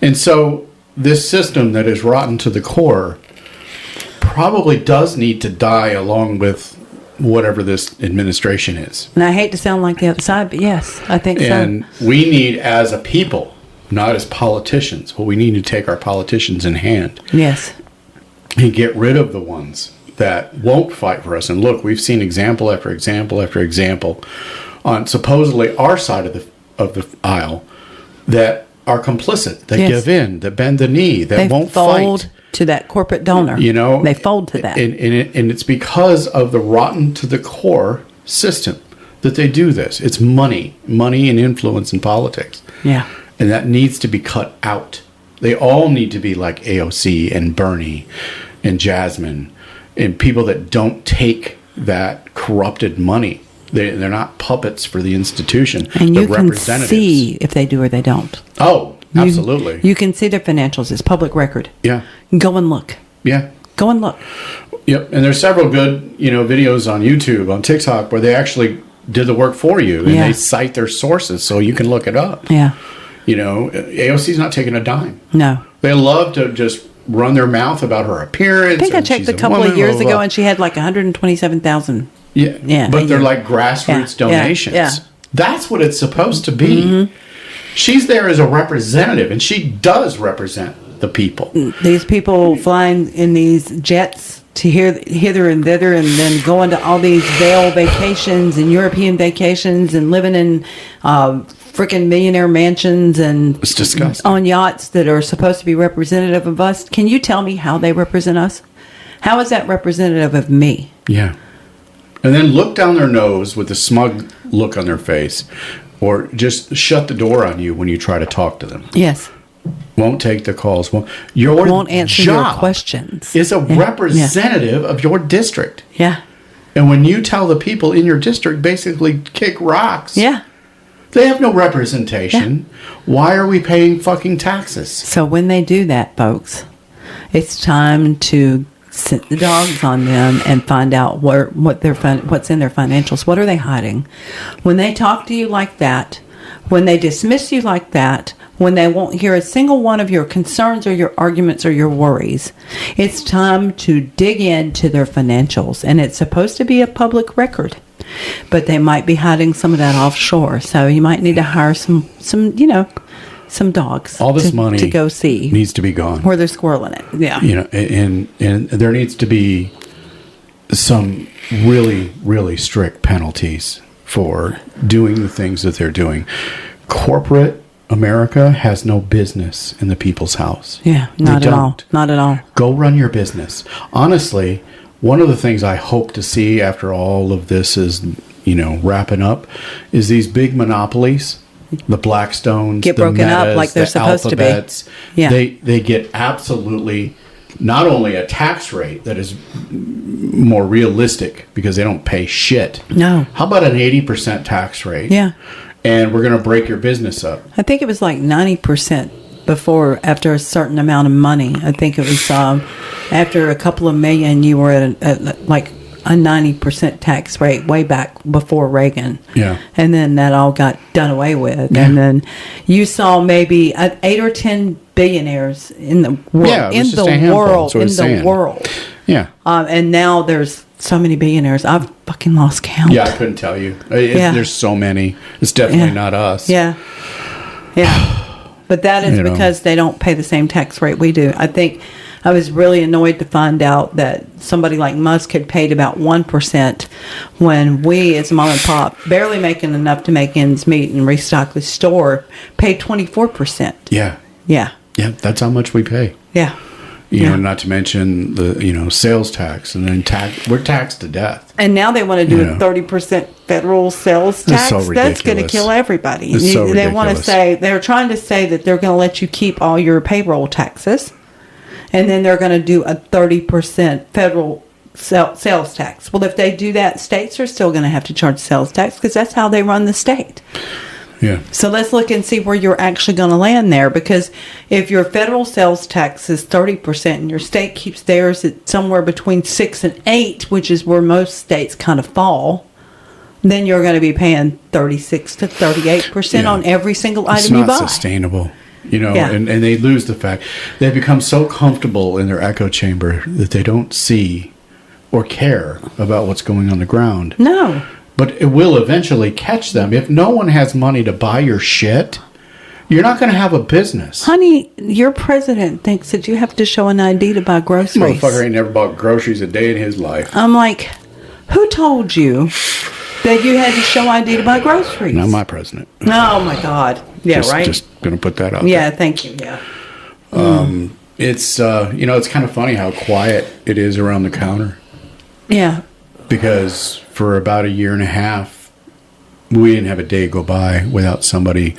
And so this system that is rotten to the core probably does need to die along with whatever this administration is. And I hate to sound like the other side, but yes, I think so. And we need, as a people, not as politicians, but we need to take our politicians in hand. Yes. And get rid of the ones that won't fight for us. And look, we've seen example after example after example on supposedly our side of the aisle that are complicit, that give in, that bend the knee, that won't fight to that corporate donor. They fold to that. And it's because of the rotten to the core system that they do this. It's money and influence in politics. Yeah. And that needs to be cut out. They all need to be like AOC and Bernie and Jasmine and people that don't take that corrupted money. They're not puppets for the institution. And you can see if they do or they don't. Oh, absolutely. You can see their financials. It's public record. Yeah. Go and look. Yeah. Go and look. Yep. And there's several good, videos on YouTube, on TikTok, where they actually did the work for you. And they cite their sources so you can look it up. Yeah. AOC's not taking a dime. No. They love to just run their mouth about her appearance. I think I checked a couple of years ago and she had like 127,000. Yeah, but they're like grassroots donations. Yeah. That's what it's supposed to be. Mm-hmm. She's there as a representative, and she does represent the people. These people flying in these jets to hither and thither, and then going to all these Vail vacations and European vacations and living in freaking millionaire mansions and it's disgusting. On yachts that are supposed to be representative of us. Can you tell me how they represent us? How is that representative of me? Yeah. And then look down their nose with a smug look on their face, or just shut the door on you when you try to talk to them. Yes. Won't take the calls. Won't answer your questions. Is a representative of your district. Yeah. And when you tell the people in your district basically kick rocks, Yeah. they have no representation. Why are we paying fucking taxes? So when they do that, folks, it's time to sit the dogs on them and find out what's in their financials. What are they hiding? When they talk to you like that, when they dismiss you like that, when they won't hear a single one of your concerns or your arguments or your worries, it's time to dig into their financials. And it's supposed to be a public record, but they might be hiding some of that offshore. So you might need to hire some dogs. All this money to go see needs to be gone. Where they're squirreling it. Yeah. And there needs to be some really, really strict penalties for doing the things that they're doing. Corporate America has no business in the people's house. Yeah, not at all. Not at all. Go run your business. Honestly, one of the things I hope to see after all of this is, wrapping up, is these big monopolies, the Blackstones, get the broken Metas, up like they're the supposed Alphabets. to be. Yeah. They get absolutely not only a tax rate that is more realistic because they don't pay shit. No. How about an 80% tax rate? Yeah. And we're going to break your business up. I think it was like 90% after a certain amount of money. I think it was after a couple of million, you were at like a 90% tax rate way back before Reagan. Yeah. And then that all got done away with. Yeah. And then you saw maybe 8 or 10 billionaires in the world. Yeah, in the world. Yeah. And now there's so many billionaires. I've fucking lost count. Yeah, I couldn't tell you. There's so many. It's definitely not us. Yeah. Yeah. But that is because they don't pay the same tax rate we do. I think I was really annoyed to find out that somebody like Musk had paid about 1% when we, as mom and pop, barely making enough to make ends meet and restock the store, paid 24%. Yeah. Yeah. Yeah, that's how much we pay. Yeah. You know, not to mention the, sales tax, and then we're taxed to death. And now they want to do a 30% federal sales tax. So That's going to kill everybody. They want to they're trying to say that they're going to let you keep all your payroll taxes, and then they're going to do a 30% federal sales tax. Well, if they do that, states are still going to have to charge sales tax because that's how they run the state. Yeah. So let's look and see where you're actually going to land there, because if your federal sales tax is 30% and your state keeps theirs at somewhere between 6 and 8, which is where most states kind of fall, then you're going to be paying 36 to 38% on every single item you buy. It's not sustainable. And they lose the fact they become so comfortable in their echo chamber that they don't see or care about what's going on the ground. No. But it will eventually catch them. If no one has money to buy your shit, you're not going to have a business. Honey, your president thinks that you have to show an ID to buy groceries. Motherfucker ain't never bought groceries a day in his life. I'm like, who told you that you had to show ID to buy groceries? Not my president. Oh, my God. Yeah, right? Just going to put that out there. Yeah, thank you. Yeah. It's, it's kind of funny how quiet it is around the counter. Yeah. Because for about a year and a half, we didn't have a day go by without somebody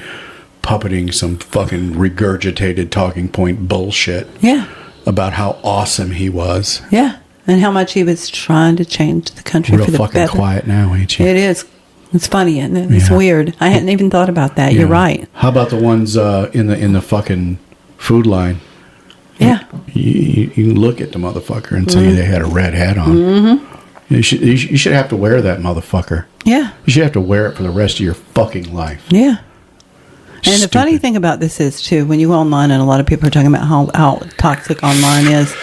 puppeting some fucking regurgitated talking point bullshit. Yeah. About how awesome he was. Yeah. And how much he was trying to change the country for the better. Real fucking quiet now, ain't you? It is. It's funny, isn't it? It's weird. I hadn't even thought about that. You're right. How about the ones in the fucking food line? Yeah. You can look at the motherfucker and say they had a red hat on. Mm-hmm. You should have to wear that motherfucker. Yeah. You should have to wear it for the rest of your fucking life. Yeah. And the funny thing about this is, too, when you go online, and a lot of people are talking about how toxic online is.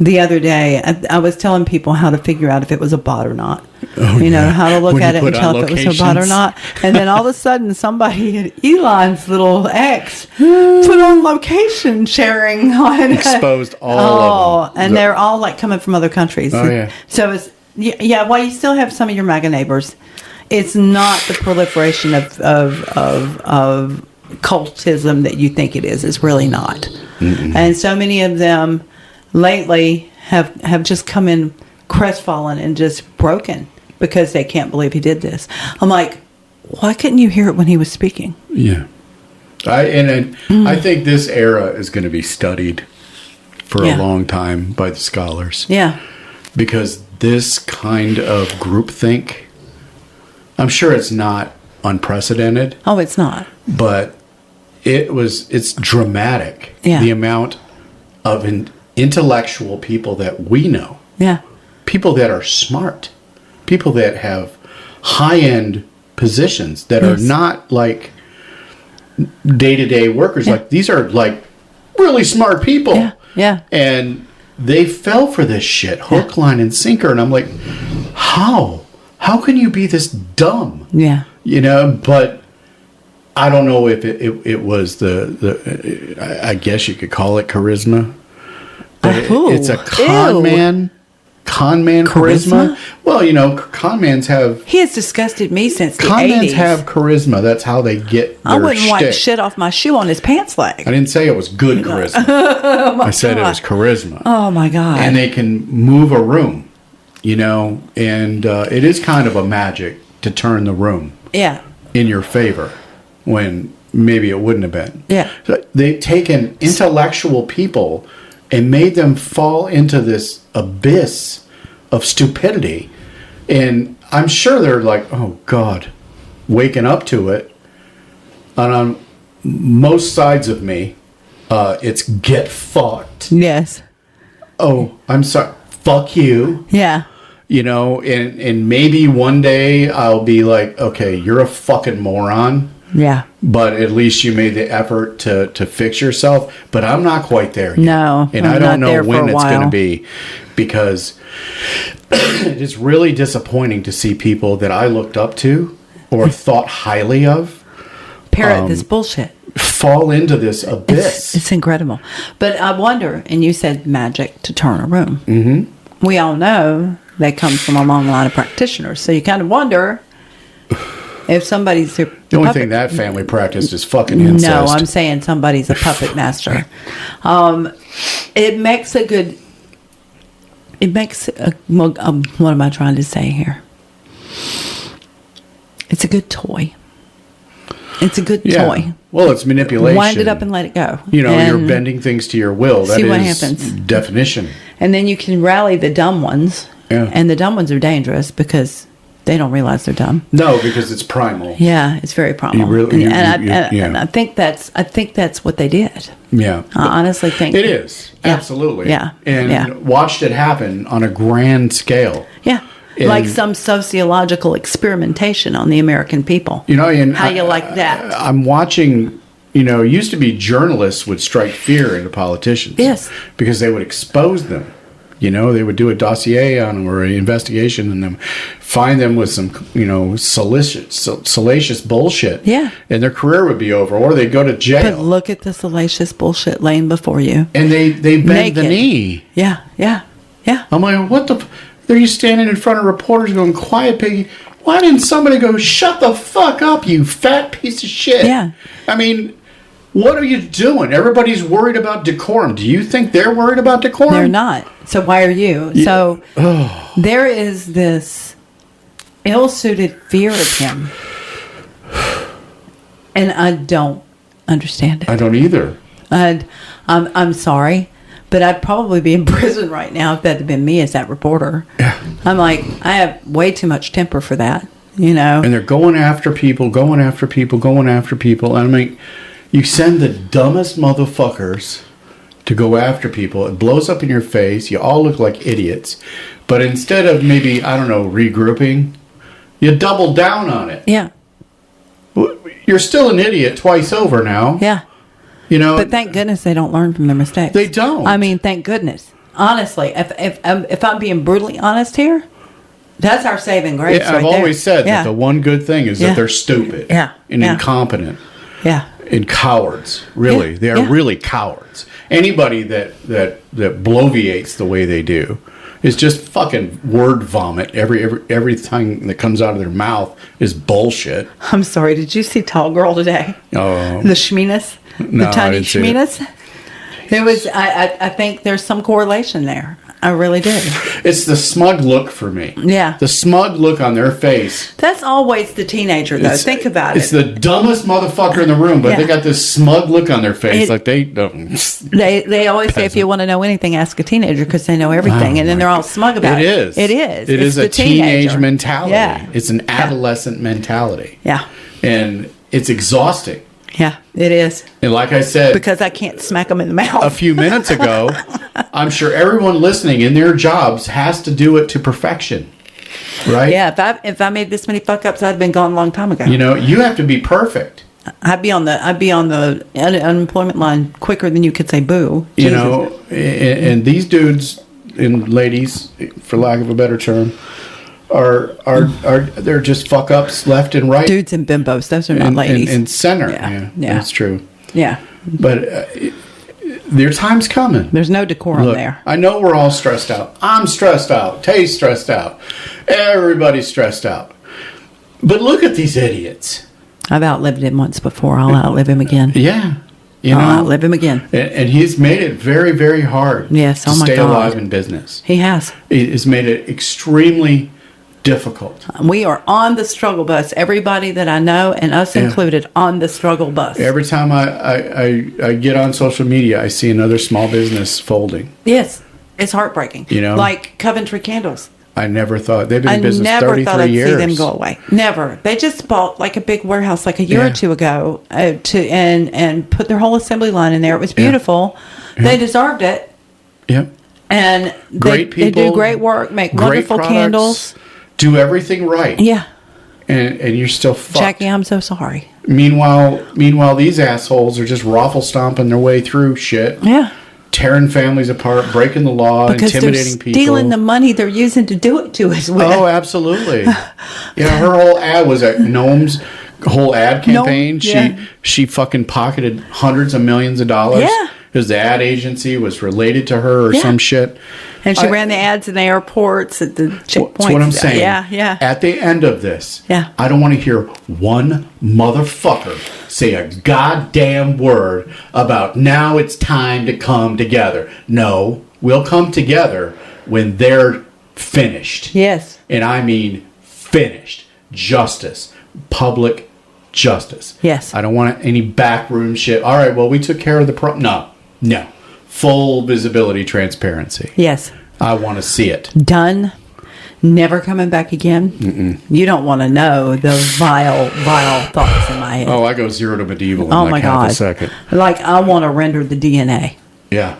The other day, I was telling people how to figure out if it was a bot or not. How to look at it and tell if it was a bot or not. And then all of a sudden, somebody at Elon's little ex put on location sharing on exposed all of them. And they're all like coming from other countries. Oh, yeah. So it's while you still have some of your MAGA neighbors, it's not the proliferation of cultism that you think it is. It's really not. Mm-mm. And so many of them lately have just come in crestfallen and just broken because they can't believe he did this. I'm like, why couldn't you hear it when he was speaking? Yeah. I think this era is going to be studied for a long time by the scholars. Yeah. Because this kind of groupthink, I'm sure it's not unprecedented. Oh, it's not. But it's dramatic. Yeah. The amount of intellectual people that we know. Yeah. People that are smart. People that have high-end positions that are not like day-to-day workers. Yeah. Like, these are like really smart people. Yeah. Yeah. And they fell for this shit, hook, line, and sinker. And I'm like, how? How can you be this dumb? Yeah. You know, but I don't know if it was I guess you could call it charisma. But it's a con man charisma. Well, you know, He has disgusted me since the 80s. Con mans have charisma. That's how they get their I wouldn't wipe shtick. shit off my shoe on his pants leg. I didn't say it was good charisma. I said it was charisma. Oh, my God. And they can move a room, you know, and it is kind of a magic to turn the room in your favor when maybe it wouldn't have been. Yeah. So they've taken intellectual people and made them fall into this abyss of stupidity. And I'm sure they're like, oh, God, waking up to it. And on most sides of me, it's get fucked. Yes. Oh, I'm sorry. Fuck you. Yeah. You know, and maybe one day I'll be like, okay, you're a fucking moron. Yeah. But at least you made the effort to fix yourself. But I'm not quite there yet. No. And I don't know when it's going to be, because it is really disappointing to see people that I looked up to or thought highly of parrot this bullshit. Fall into this abyss. It's incredible. But I wonder, and you said magic to turn a room. Mm-hmm. We all know that comes from a long line of practitioners. So you kind of wonder if somebody's the only thing that family practiced is fucking incest. No, I'm saying somebody's a puppet master. It makes a good. It makes a. What am I trying to say here? It's a good toy. It's a good toy. Well, it's manipulation. Wind it up and let it go. You know, you're bending things to your will. That see what is happens. Definition. And then you can rally the dumb ones. Yeah. And the dumb ones are dangerous because they don't realize they're dumb. No, because it's primal. Yeah, it's very primal. And I think that's what they did. Yeah. I honestly think it is. Yeah. Absolutely. Yeah. And watched it happen on a grand scale. Yeah. Like some sociological experimentation on the American people. You know, and how you like that? I'm watching, you know, it used to be journalists would strike fear into politicians. Yes. Because they would expose them. You know, they would do a dossier on them or an investigation and them, find them with some, you know, salacious bullshit. Yeah. And their career would be over, or they'd go to jail. But look at the salacious bullshit laying before you. And they bend naked. the knee. Yeah, yeah, yeah. I'm like, what the... They're you standing in front of reporters going, quiet piggy. Why didn't somebody go, shut the fuck up, you fat piece of shit? Yeah. I mean... What are you doing? Everybody's worried about decorum. Do you think they're worried about decorum? They're not. So why are you? Yeah. So there is this ill-suited fear of him. And I don't understand it. I don't either. I'm sorry, but I'd probably be in prison right now if that had been me as that reporter. Yeah. I'm like, I have way too much temper for that, you know? And they're going after people. And I mean... You send the dumbest motherfuckers to go after people. It blows up in your face. You all look like idiots. But instead of maybe, I don't know, regrouping, you double down on it. Yeah. You're still an idiot twice over now. Yeah. You know. But thank goodness they don't learn from their mistakes. They don't. I mean, thank goodness. Honestly, if I'm being brutally honest here, that's our saving grace right there. I've always said that the one good thing is that they're stupid. Yeah. And incompetent. Yeah. And cowards, really. They are really cowards. Anybody that bloviates the way they do is just fucking word vomit. Everything that comes out of their mouth is bullshit. I'm sorry, did you see Tall Girl today? Oh. The Shminas? No, the tiny I didn't see Shminas? It was, I think there's some correlation there. I really do. It's the smug look for me. Yeah. The smug look on their face. That's always the teenager, though. Think about it. It's the dumbest motherfucker in the room, but they got this smug look on their face, like they don't. They always say, if you want to know anything, ask a teenager, because they know everything, and then they're all smug about it. It is a teenage mentality. Yeah. It's an adolescent mentality. Yeah. And it's exhausting. Yeah, it is. And like I said, because I can't smack them in the mouth. A few minutes ago, I'm sure everyone listening in their jobs has to do it to perfection. Right? Yeah, if I made this many fuck ups, I'd been gone a long time ago. You have to be perfect. I'd be on the unemployment line quicker than you could say boo. Jesus. And these dudes and ladies, for lack of a better term, are they're just fuck ups left and right. Dudes and bimbos, those are not ladies. And center. Yeah, that's true. Yeah. But their time's coming. There's no decorum there. I know we're all stressed out. I'm stressed out. Tay's stressed out. Everybody's stressed out. But look at these idiots. I've outlived him once before. I'll outlive him again. Yeah. I'll outlive him again. And he's made it very, very hard to stay alive in business. He has. He's made it extremely difficult. We are on the struggle bus. Everybody that I know, and us included, on the struggle bus. Every time I get on social media, I see another small business folding. Yes. It's heartbreaking. Like Coventry Candles. I never thought they've been in business 33 years. I never thought I'd see them go away. Never. They just bought like a big warehouse like a year or two ago and put their whole assembly line in there. It was beautiful. Yeah. They deserved it. Yep. And great people. They do great work, make wonderful products, candles. Do everything right. Yeah. And you're still fucked. Jackie, I'm so sorry. Meanwhile, these assholes are just raffle stomping their way through shit. Yeah. Tearing families apart, breaking the law, intimidating people. Stealing the money they're using to do it to us with. Oh, absolutely. Yeah, her whole ad was at Gnome's whole ad campaign. She fucking pocketed hundreds of millions of dollars. Yeah. Because the ad agency was related to her or some shit. And she ran the ads in the airports, at the checkpoints. That's what I'm saying. Yeah. At the end of this, I don't want to hear one motherfucker say a goddamn word about now it's time to come together. No, we'll come together when they're finished. Yes. And I mean finished. Justice. Public justice. Yes. I don't want any backroom shit. All right, well, we took care of the problem. No. Full visibility, transparency. Yes. I want to see it. Done. Never coming back again. Mm-mm. You don't want to know those vile thoughts in my head. Oh, I go zero to medieval in like half a second. Like, I want to render the DNA. Yeah.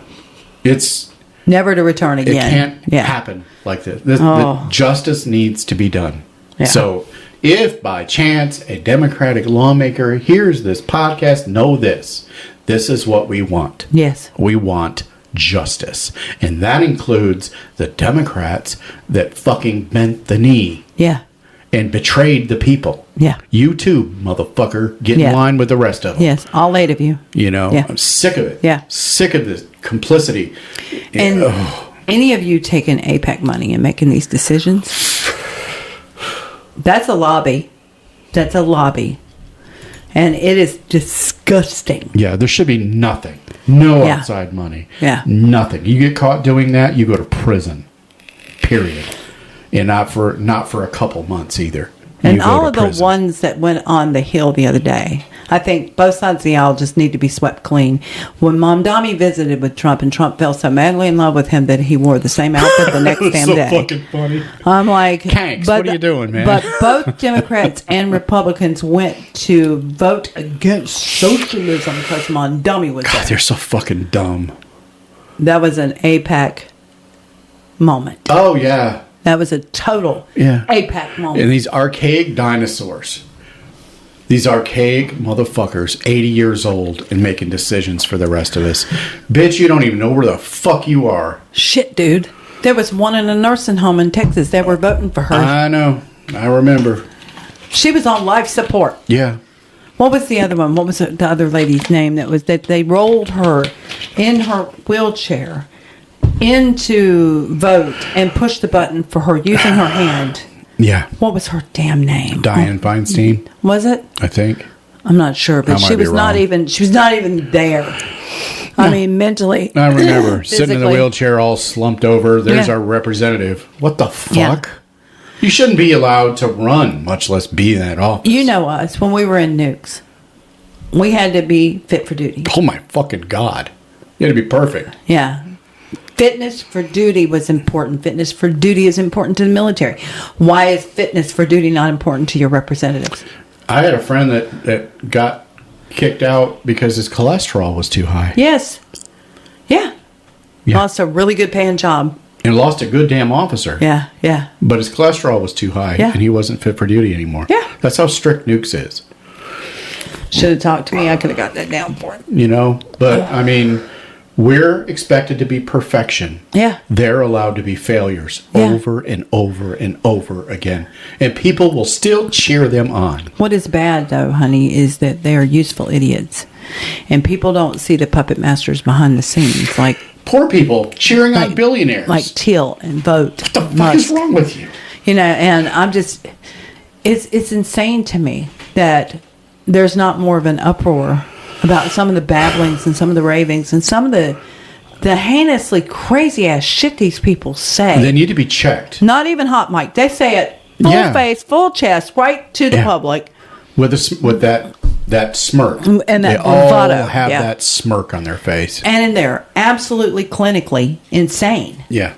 It's... Never to return again. It can't happen like this. The justice needs to be done. Yeah. So, if by chance a Democratic lawmaker hears this podcast, know this. This is what we want. Yes. We want justice. And that includes the Democrats that fucking bent the knee. Yeah. And betrayed the people. Yeah. You too, motherfucker. Get in line with the rest of them. Yes. All 8 of you. I'm sick of it. Yeah. Sick of this complicity. And any of you taking APAC money and making these decisions, that's a lobby. That's a lobby. And it is disgusting. Yeah, there should be nothing. No outside money. Yeah. Nothing. You get caught doing that, you go to prison. Period. And not for a couple months either. And all of the ones that went on the Hill the other day, I think both sides of the aisle just need to be swept clean. When Mom Dami visited with Trump, and Trump fell so madly in love with him that he wore the same outfit the next damn day. So fucking funny. I'm like, Kanks, what are you doing, man? But both Democrats and Republicans went to vote against socialism because Mom Dami was there. They're so fucking dumb. That was an APAC moment. Oh, yeah. That was a total APAC moment. And these archaic dinosaurs. These archaic motherfuckers, 80 years old, and making decisions for the rest of us. Bitch, you don't even know where the fuck you are. Shit, dude. There was one in a nursing home in Texas. They were voting for her. I know. I remember. She was on life support. Yeah. What was the other one? What was the other lady's name? That they rolled her in her wheelchair into vote and pushed the button for her using her hand. Yeah. What was her damn name? Dianne Feinstein. Was it? I think. I'm not sure, but she was not even there. I mean, mentally. I remember sitting in the wheelchair all slumped over. There's Yeah. our representative. What the fuck? Yeah. You shouldn't be allowed to run, much less be in that office. You know us, when we were in nukes, we had to be fit for duty. Oh my fucking God. You had to be perfect. Yeah. Fitness for duty was important. Fitness for duty is important to the military. Why is fitness for duty not important to your representatives? I had a friend that got kicked out because his cholesterol was too high. Yes. Yeah. Yeah. Lost a really good paying job. And lost a good damn officer. Yeah, yeah. But his cholesterol was too high, Yeah. and he wasn't fit for duty anymore. Yeah. That's how strict nukes is. Should have talked to me. I could have got that down for him. You know? But, I mean, we're expected to be perfection. Yeah. They're allowed to be failures Yeah. over and over and over again. And people will still cheer them on. What is bad, though, honey, is that they are useful idiots. And people don't see the puppet masters behind the scenes, like Poor people cheering on billionaires. like Till and Vote. What the fuck is wrong with you? You know, and I'm just, it's insane to me that there's not more of an uproar about some of the babblings and some of the ravings and some of the heinously crazy ass shit these people say. They need to be checked. Not even hot mic. They say it full Yeah. face, full chest, right to the Yeah. public. With that smirk. And that they all bravado, have yeah. that smirk on their face. And they're absolutely clinically insane. Yeah.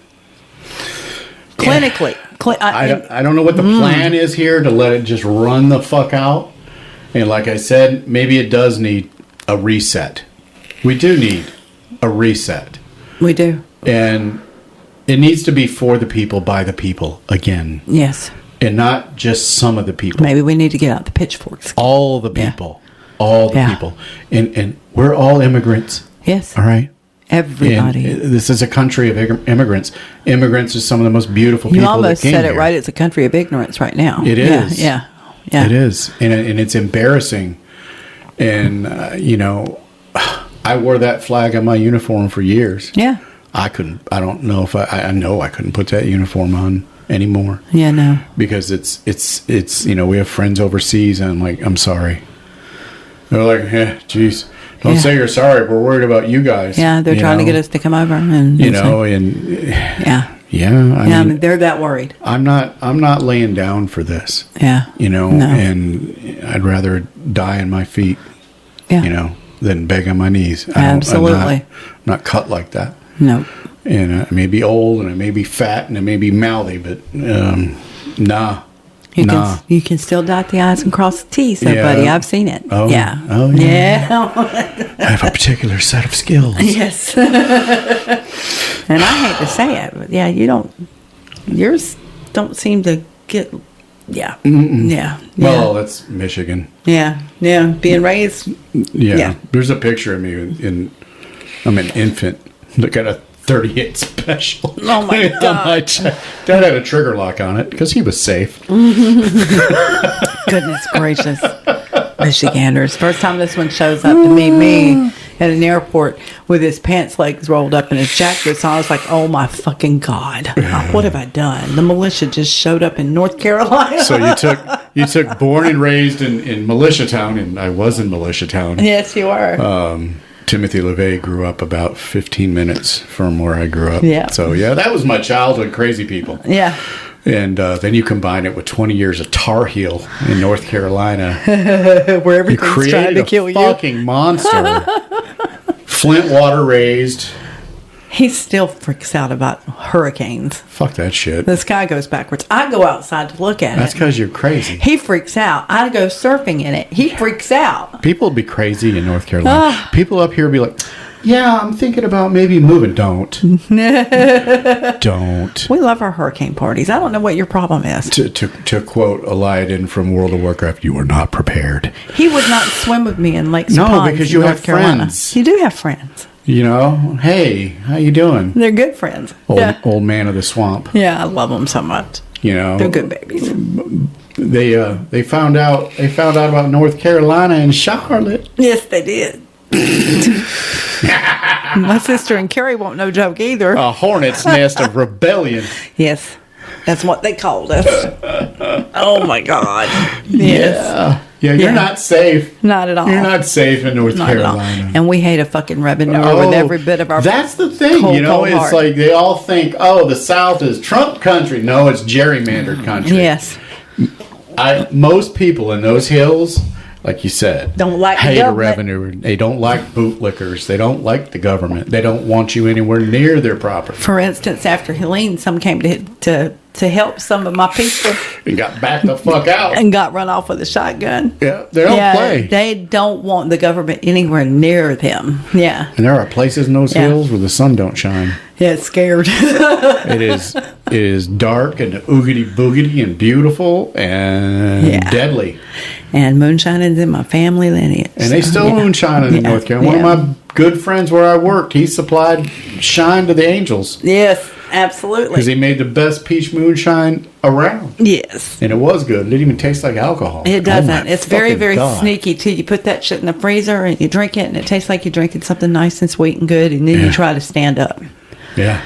Clinically. I don't know what the plan is here to let it just run the fuck out. And like I said, maybe it does need a reset. We do need a reset. We do. And it needs to be for the people, by the people again. Yes. And not just some of the people. Maybe we need to get out the pitchforks. All the people. All the Yeah. people. And we're all immigrants. Yes. All right? Everybody. And this is a country of immigrants. Immigrants are some of the most beautiful people You that almost came said it here. right. It's a country of ignorance right now. It is. Yeah. Yeah. It is. And it's embarrassing. And, you know, I wore that flag on my uniform for years. Yeah. I don't know if I know I couldn't put that uniform on anymore. Yeah, no. Because it's you know, we have friends overseas and I'm like, I'm sorry. They're like, geez, don't say you're sorry. We're worried about you guys. Yeah, they're trying to get us to come over and you know, and yeah. I mean, they're that worried. I'm not laying down for this. Yeah. You know, No. and I'd rather die on my feet, Yeah. you know, than beg on my knees. Absolutely. I'm not cut like that. No. And I may be old and I may be fat and I may be mouthy, but nah. You can still dot the I's and cross the T's, though, Yeah. buddy. I've seen it. Oh, yeah. oh, yeah. Yeah. I have a particular set of skills. Yes. And I hate to say it, but yeah, yours don't seem to get, yeah. Yeah. Well, that's Michigan. Yeah. Yeah. Being raised. Yeah. Yeah. There's a picture of me I'm an infant. Look at a 38 special. Oh my on God. my chest. Dad had a trigger lock on it because he was safe. Goodness gracious. Michiganders. First time this one shows up to me at an airport with his pants legs rolled up and his jacket. So I was like, oh my fucking God. What have I done? The militia just showed up in North Carolina. So you took born and raised in Militia Town, and I was in Militia Town. Yes, you are. Timothy LaVey grew up about 15 minutes from where I grew up. Yeah. So yeah, that was my childhood. Crazy people. Yeah. And then you combine it with 20 years of Tar Heel in North Carolina. Where You everything's trying created to a kill you. fucking monster. Flint water raised. He still freaks out about hurricanes. Fuck that shit. The sky goes backwards. I go outside to look at That's it. because you're crazy. He freaks out. I go surfing in it. He freaks out. People be crazy in North Carolina. People up here be like, yeah, I'm thinking about maybe moving. Don't. Don't. We love our hurricane parties. I don't know what your problem is. To quote Eliadin from World of Warcraft, you are not prepared. He would not swim with me in lakes No, and ponds because in you North have Carolina. friends. You do have friends. You know, hey, how you doing? They're good friends. Old man of the swamp. Yeah, I love them so much. You know, They're good babies. They found out about North Carolina and Charlotte. Yes, they did. My sister and Carrie won't no joke either. A hornet's nest of rebellion. Yes, that's what they called us. Oh my God. Yes. Yeah, you're not safe. Not at all. You're not safe in North Not at all. Carolina. And we hate a fucking revenue with every bit of our. That's the thing, cold, you know. cold It's heart. like they all think, oh, the South is Trump country. No, it's gerrymandered country. Yes. Most people in those hills, like you said, Don't like the hate a government. revenue. They don't like bootlickers. They don't like the government. They don't want you anywhere near their property. For instance, after Helene, some came to help some of my people And got backed the fuck out. and got run off with a shotgun. Yeah, they don't play. They don't want the government anywhere near them. Yeah. And there are places in those hills where the sun don't shine. Yeah, it's scared. It is dark and oogity boogity and beautiful and deadly. And moonshining's in my family lineage. And they still moonshining in North Carolina. One of my good friends where I worked, he supplied shine to the angels. Yes, absolutely. Because he made the best peach moonshine around. Yes. And it was good. It didn't even taste like alcohol. It doesn't. Oh my It's very, fucking very God. sneaky, too. You put that shit in the freezer and you drink it, and it tastes like you're drinking something nice and sweet and good, and then you try to stand up. Yeah.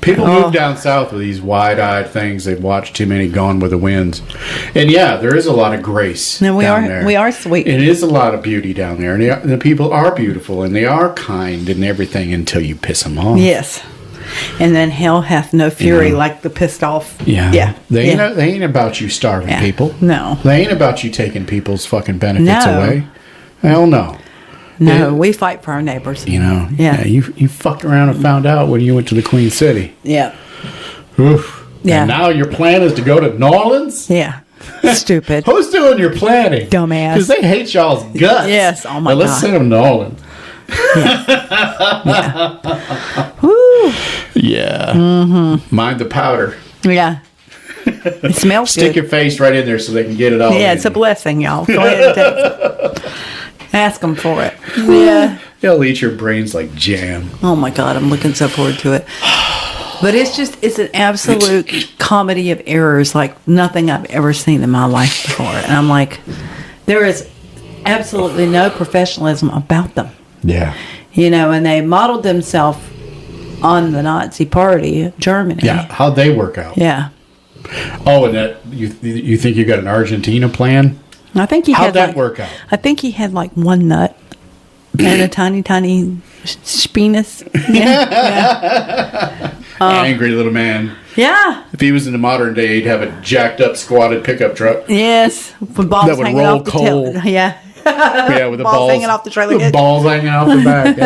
People move down south with these wide-eyed things. They've watched too many Gone with the Winds. And yeah, there is a lot of grace And down there. we are sweet. It is a lot of beauty down there. And the people are beautiful and they are kind and everything until you piss them off. Yes. And then hell hath no fury like the pissed off. Yeah. Yeah. They ain't about you starving Yeah. people. No. They ain't about you taking people's fucking benefits No. away. Hell no. No, we fight for our neighbors. You know. Yeah. You fucked around and found out when you went to the Queen City. Yeah. Oof. Yeah. And now your plan is to go to New Orleans? Yeah. Stupid. Who's doing your planning? Dumbass. Because they hate y'all's guts. Yes, oh my Now, let's God. send them to New Orleans. Woo. Yeah. Mm-hmm. Mind the powder. Yeah. It smells Stick good. your face right in there so they can get it all. Yeah, in it's a you. blessing, y'all. Go ahead and take it. Ask them for it. Yeah. They'll eat your brains like jam. Oh my God, I'm looking so forward to it. But it's an absolute comedy of errors like nothing I've ever seen in my life before. And I'm like, there is absolutely no professionalism about them. Yeah. You know, and they modeled themselves on the Nazi Party of Germany. Yeah. How'd they work out? Yeah. Oh, and that you think you got an Argentina plan? I think he How'd had that like, work out? I think he had like one nut and a tiny penis. Yeah. Angry little man. Yeah. If he was in the modern day, he'd have a jacked up, squatted pickup truck. Yes. With balls That would hanging roll off the coal. tail. Yeah. Yeah, with the balls hanging off the trailer The hitch. balls hanging off the back.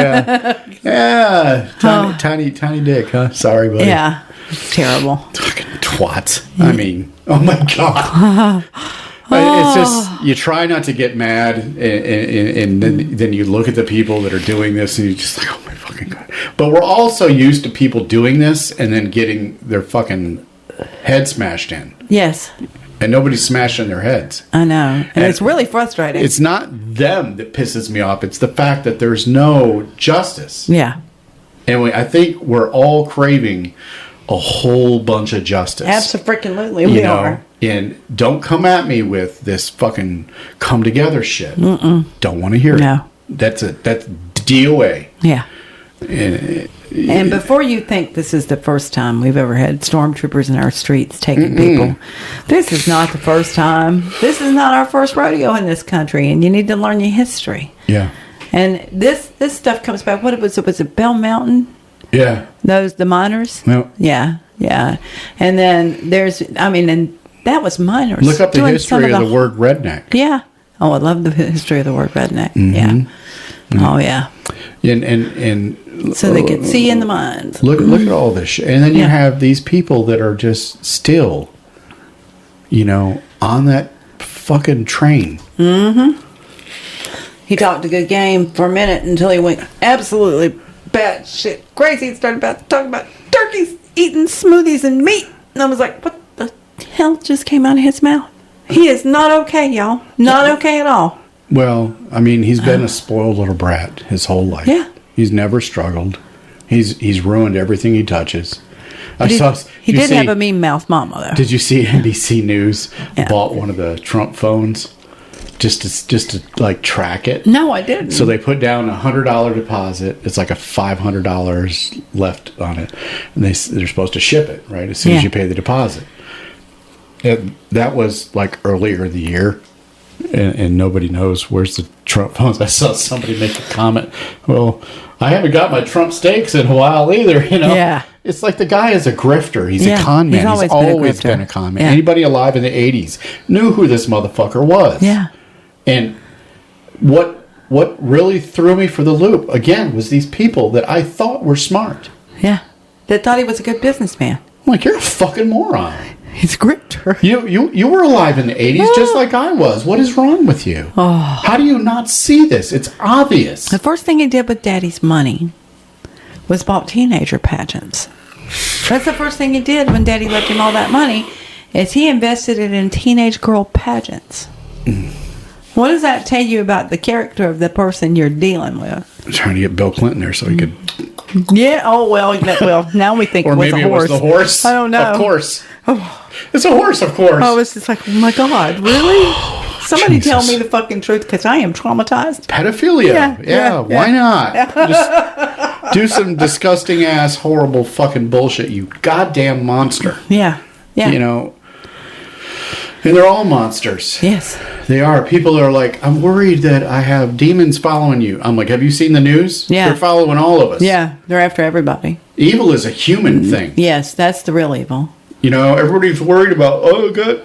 Yeah. Yeah. Tiny dick, huh? Sorry, buddy. Yeah. It's terrible. Fucking twats. I mean, oh my God. It's just, you try not to get mad, and then you look at the people that are doing this, and you're just like, oh my fucking God. But we're also used to people doing this and then getting their fucking head smashed in. Yes. And nobody's smashing their heads. I know. And it's really frustrating. It's not them that pisses me off. It's the fact that there's no justice. Yeah. And I think we're all craving a whole bunch of justice. Absolutely. We are. And don't come at me with this fucking come together shit. Don't want to hear No. it. That's DOA. Yeah. And And before you think this is the first time we've ever had stormtroopers in our streets taking people, this is not the first time. This is not our first rodeo in this country, and you need to learn your history. yeah. And this stuff comes back. What was it Bell Mountain? Yeah. The miners? Well, Yeah. And then and that was miners. look up the doing some history of the word redneck. Yeah. Oh, I love the history of the word redneck. Yeah. Oh, yeah. And So they could see in the mines. look at all this shit. And then you have these people that are just still, on that fucking train. He talked a good game for a minute until he went absolutely batshit crazy and started talking about turkeys eating smoothies and meat. And I was like, what the hell just came out of his mouth? He is not okay, y'all. Not okay at all. Well, I mean, he's been a spoiled little brat his whole life. Yeah. He's never struggled. He's ruined everything he touches. He did have a mean mouth mama, though. Did you see NBC News Yeah. bought one of the Trump phones just to like track it? No, I didn't. So they put down $100 deposit. It's like a $500 left on it, and they're supposed to ship it right as soon as Yeah. you pay the deposit. And that was like earlier in the year. and nobody knows where's the Trump phones. I saw somebody make a comment. Well, I haven't got my Trump steaks in a while either. Yeah. It's like the guy is a grifter. He's a con man. He's always been a con man. Yeah. Anybody alive in the 80s knew who this motherfucker was. Yeah. And what really threw me for the loop again was these people that I thought were smart. Yeah. That thought he was a good businessman. I'm like, you're a fucking moron. He's a grifter. You were alive in the 80s just like I was. What is wrong with you? Oh. How do you not see this? It's obvious. The first thing he did with Daddy's money was bought teenager pageants. That's the first thing he did when Daddy left him all that money, is he invested it in teenage girl pageants. What does that tell you about the character of the person you're dealing with? I'm trying to get Bill Clinton there so he could... Yeah, well, now we think Or it was maybe a horse. it was the horse. I don't know. Of course. It's a horse, of course. Oh, it's just like, oh my God, really? Somebody Jesus. tell me the fucking truth, because I am traumatized. Pedophilia. Yeah, why not? Just do some disgusting ass, horrible fucking bullshit, you goddamn monster. Yeah. And they're all monsters. Yes. They are. People are like, I'm worried that I have demons following you. I'm like, have you seen the news? Yeah. They're following all of us. Yeah, they're after everybody. Evil is a human thing. Yes, that's the real evil. Everybody's worried about, I got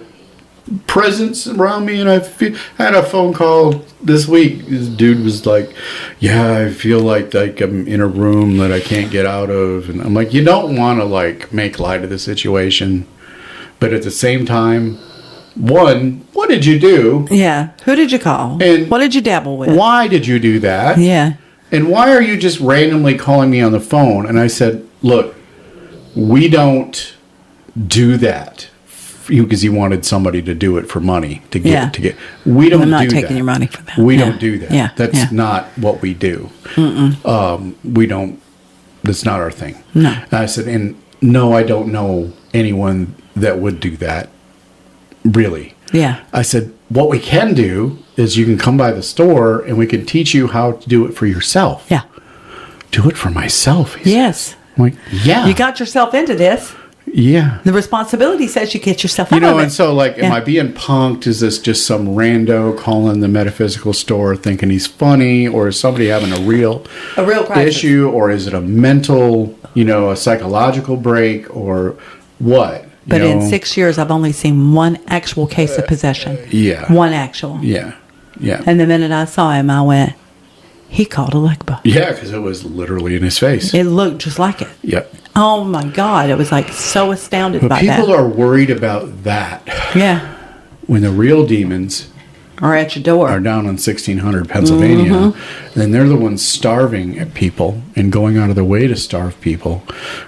presence around me, and I had a phone call this week. This dude was like, yeah, I feel like I'm in a room that I can't get out of. And I'm like, you don't want to make light of the situation. But at the same time, one, what did you do? Yeah. Who did you call? And what did you dabble with? Why did you do that? Yeah. And why are you just randomly calling me on the phone? And I said, look, we don't do that. Because he wanted somebody to do it for money to get. We don't. I'm not do taking that. your money for that. We don't do that. Yeah. That's not what we do. We don't. That's not our thing. No. And I said, and no, I don't know anyone that would do that. Really. Yeah. I said, what we can do is you can come by the store and we can teach you how to do it for yourself. Yeah. Do it for myself. Yes. I'm like, yeah. You got yourself into this. Yeah. The responsibility says you get yourself out of it. And so, am I being punked? Is this just some rando calling the metaphysical store thinking he's funny? Or is somebody having a real crisis issue? Or is it a mental, a psychological break? Or what? But in 6 years, I've only seen one actual case of possession. Yeah. One actual. Yeah. Yeah. And the minute I saw him, I went, he called a Legba. Yeah, because it was literally in his face. It looked just like it. Yep. Oh, my God. It was so astounded But by that. people are worried about that. Yeah. When the real demons are at your door. Are down on 1600 Pennsylvania. And they're the ones starving at people and going out of their way to starve people,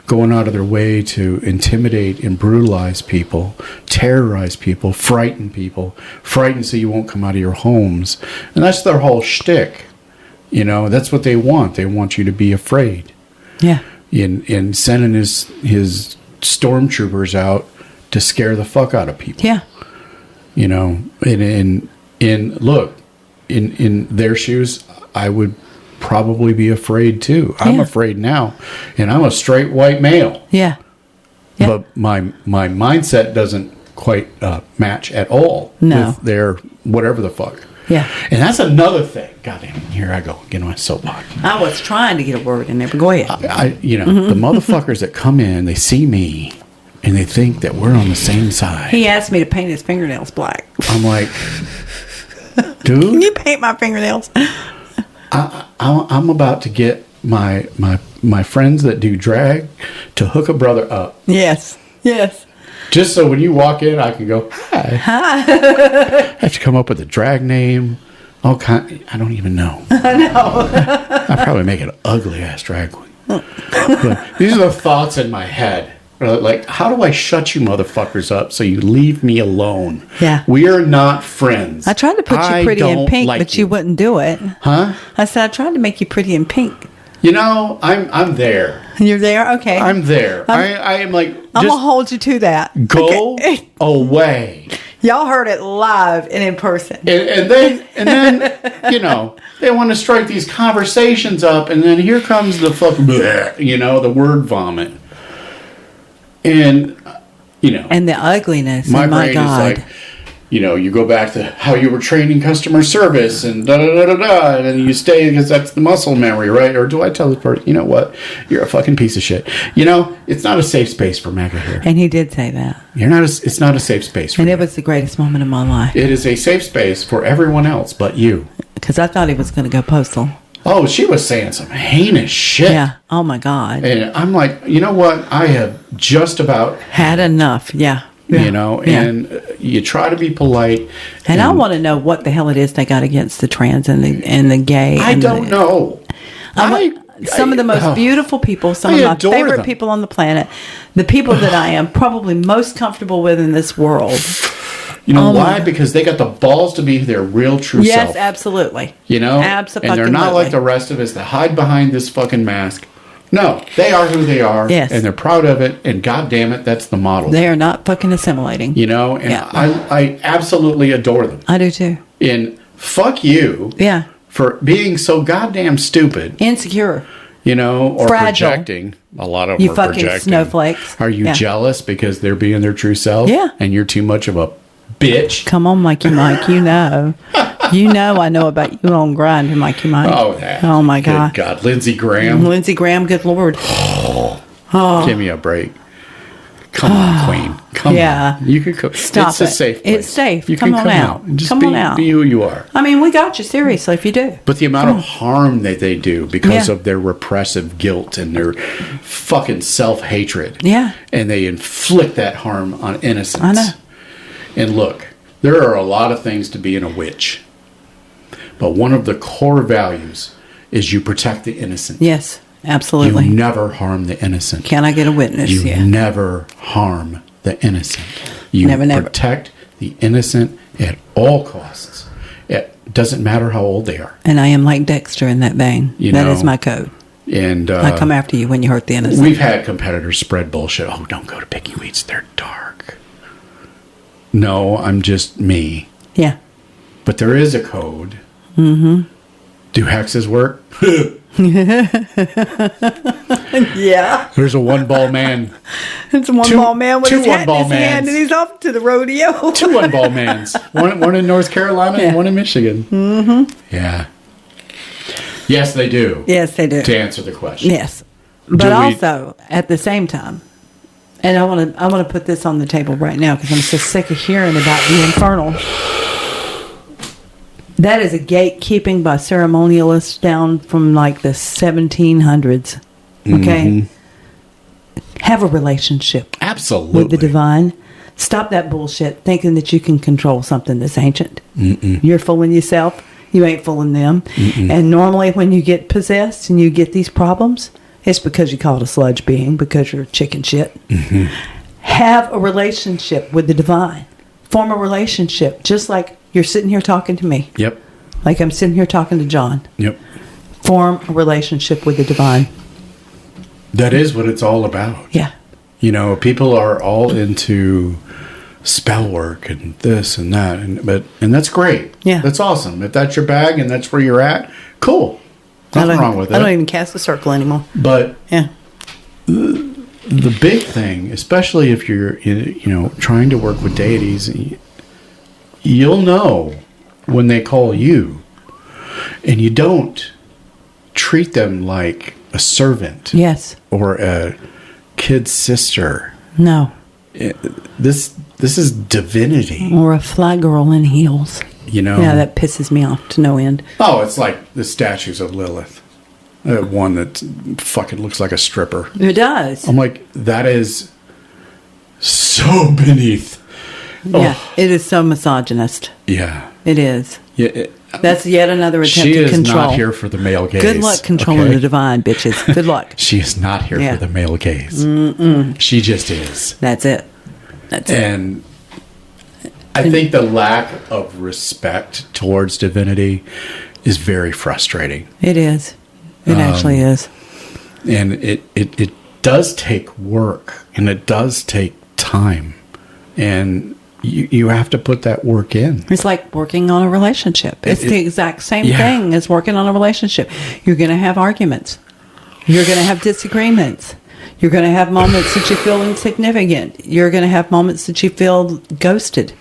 going out of their way to intimidate and brutalize people, terrorize people, frighten so you won't come out of your homes. And that's their whole shtick. That's what they want. They want you to be afraid. Yeah. In sending his stormtroopers out to scare the fuck out of people. Yeah. Look, in their shoes, I would probably be afraid too. I'm afraid now, and I'm a straight white male. Yeah. But my mindset doesn't quite match at all with their whatever the fuck. Yeah. And that's another thing. Goddamn, here I go, get on my soapbox. I was trying to get a word in there, but go ahead. The motherfuckers that come in, they see me, and they think that we're on the same side. He asked me to paint his fingernails black. I'm like, dude, can you paint my fingernails? I'm about to get my friends that do drag to hook a brother up. Yes. Just so when you walk in, I can go, hi. I have to come up with a drag name. I don't even know. I know. I probably make an ugly ass drag queen. But these are the thoughts in my head. Like, how do I shut you motherfuckers up so you leave me alone? Yeah. We are not friends. I tried to put you pretty in pink, but you wouldn't do it. Huh? I said, I tried to make you pretty in pink. I'm there. You're there? Okay. I'm there. I am like, I'm going to hold you to that. Go away. Y'all heard it live and in person. And then they want to strike these conversations up, and then here comes the fucking, the word vomit. And, And the ugliness. My my brain God. is like, you go back to how you were trained in customer service and da-da-da-da-da, and then you stay because that's the muscle memory, right? Or do I tell this person, you know what? You're a fucking piece of shit. It's not a safe space for MAGA here. And he did say that. It's not a safe space for And you. it was the greatest moment of my life. It is a safe space for everyone else but you. Because I thought he was going to go postal. Oh, she was saying some heinous shit. Yeah. Oh, my God. And I'm like, you know what? I have just about Had enough. Yeah. And you try to be polite. And I want to know what the hell it is they got against the trans and the gay. I don't know. Some of the most beautiful people, some of my favorite people on the planet, the people that I am probably most comfortable with in this world. You know why? Because they got the balls to be their real true self. Yes, absolutely. Absolutely. And they're not like the rest of us that hide behind this fucking mask. No, they are who they are. Yes. And they're proud of it. And God damn it, that's the model. They are not fucking assimilating. I absolutely adore them. I do too. And fuck you. Yeah. For being so goddamn stupid. Insecure. Or fragile. Projecting. A lot of them you are fucking projecting. Snowflakes. Are you jealous because they're being their true self? Yeah. And you're too much of a bitch? Come on, Mikey Mike. You know I know about you on Grindr, Mikey Mike. Oh, my God. Good God. Lindsey Graham. Lindsey Graham, good Lord. Give me a break. Come on, Queen. Come on. You can Stop it's a safe place. It's safe. You come can on come out. and just come on out. Be who you are. I mean, we got you seriously if you do. But the amount of harm that they do because of their repressive guilt and their fucking self-hatred. Yeah. And they inflict that harm on innocence. I know. And look, there are a lot of things to being a witch. But one of the core values is you protect the innocent. Yes, absolutely. You never harm the innocent. Can I get a witness? You never harm the innocent. You never. Protect the innocent at all costs. It doesn't matter how old they are. And I am like Dexter in that vein. That is my code. And I come after you when you hurt the innocent. We've had competitors spread bullshit. Oh, don't go to Picky Weeds. They're dark. No, I'm just me. Yeah. But there is a code. Mm-hmm. Do hexes work? Yeah. There's a one-ball man. It's a one-ball man with his hat in his one-ball hand, and he's off to the rodeo. Two one-ball mans. One in North Carolina and one in Michigan. Mm-hmm. Yeah. Yes, they do. Yes, they do. To answer the question. Yes. But also, at the same time, and I want to put this on the table right now because I'm so sick of hearing about the infernal. That is a gatekeeping by ceremonialists down from like the 1700s. Okay? Mm-hmm. Have a relationship. Absolutely. With the divine. Stop that bullshit thinking that you can control something that's ancient. Mm-mm. You're fooling yourself. You ain't fooling them. Mm-mm. And normally when you get possessed and you get these problems, it's because you call it a sludge being, because you're chicken shit. Mm-hmm. Have a relationship with the divine. Form a relationship, just like you're sitting here talking to me. Yep. Like I'm sitting here talking to John. Yep. Form a relationship with the divine. That is what it's all about. Yeah. People are all into spell work and this and that, and that's great. Yeah. That's awesome. If that's your bag and that's where you're at, cool. Nothing wrong with it. I don't even cast a circle anymore. But yeah. The big thing, especially if you're trying to work with deities, you'll know when they call you, and you don't treat them like a servant. Yes. Or a kid's sister. No. This is divinity. Or a fly girl in heels. Yeah, that pisses me off to no end. Oh, it's like the statues of Lilith. One that fucking looks like a stripper. It does. I'm like, that is so beneath. Yeah, it is so misogynist. Yeah. It is. Yeah. That's yet another attempt to control. She is not here for the male gaze. Good luck controlling the divine, bitches. Good luck. She is not here for the male gaze. Mm-mm. She just is. That's it. And I think the lack of respect towards divinity is very frustrating. It is. It actually is. And it does take work, and it does take time. And you have to put that work in. It's like working on a relationship. It's the exact same thing as working on a relationship. You're going to have arguments. You're going to have disagreements. You're going to have moments that you feel insignificant. You're going to have moments that you feel ghosted.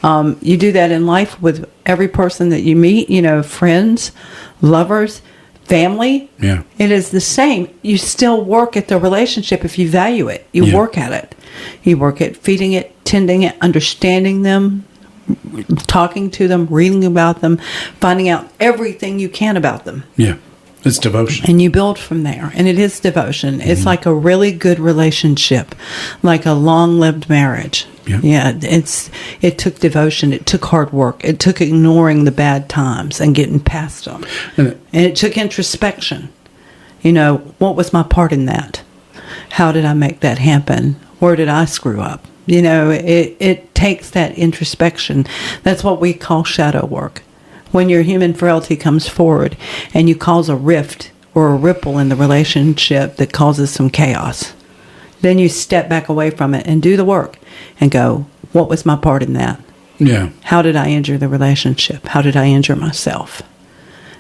You do that in life with every person that you meet, friends, lovers, family. Yeah. It is the same. You still work at the relationship if you value it. You work at it. You work at feeding it, tending it, understanding them, talking to them, reading about them, finding out everything you can about them. Yeah. It's devotion. And you build from there. And it is devotion. It's like a really good relationship, like a long-lived marriage. Yeah. It took devotion. It took hard work. It took ignoring the bad times and getting past them. And it took introspection. What was my part in that? How did I make that happen? Where did I screw up? It takes that introspection. That's what we call shadow work. When your human frailty comes forward and you cause a rift or a ripple in the relationship that causes some chaos, then you step back away from it and do the work and go, what was my part in that? Yeah. How did I injure the relationship? How did I injure myself?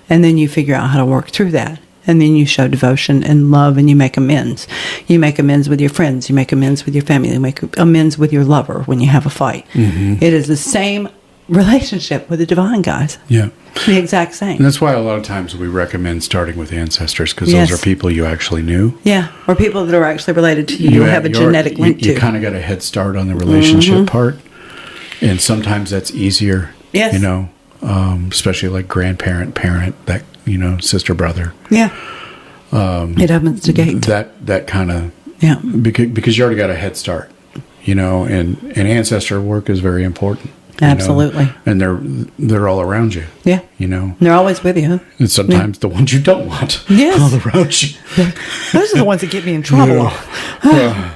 And then you figure out how to work through that. And then you show devotion and love and you make amends. You make amends with your friends. You make amends with your family. You make amends with your lover when you have a fight. Mm-hmm. It is the same relationship with the divine, guys. Yeah. The exact same. And that's why a lot of times we recommend starting with ancestors, because those are people you actually knew. Yeah. Or people that are actually related to you have a genetic link to. You kind of got a head start on the relationship part. And sometimes that's easier. Yes. Especially like grandparent, parent, that, sister, brother. Yeah. It opens the gate. That kind of, yeah. Because you already got a head start, and ancestor work is very important. Absolutely. And they're all around you. Yeah. They're always with you. And sometimes the ones you don't want all around you. Those are the ones that get me in trouble. But,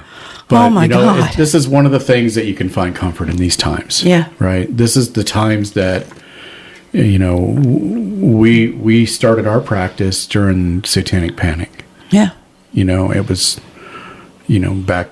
oh my God. This is one of the things that you can find comfort in these times. Yeah. Right? This is the times that, we started our practice during satanic panic. Yeah. It was, back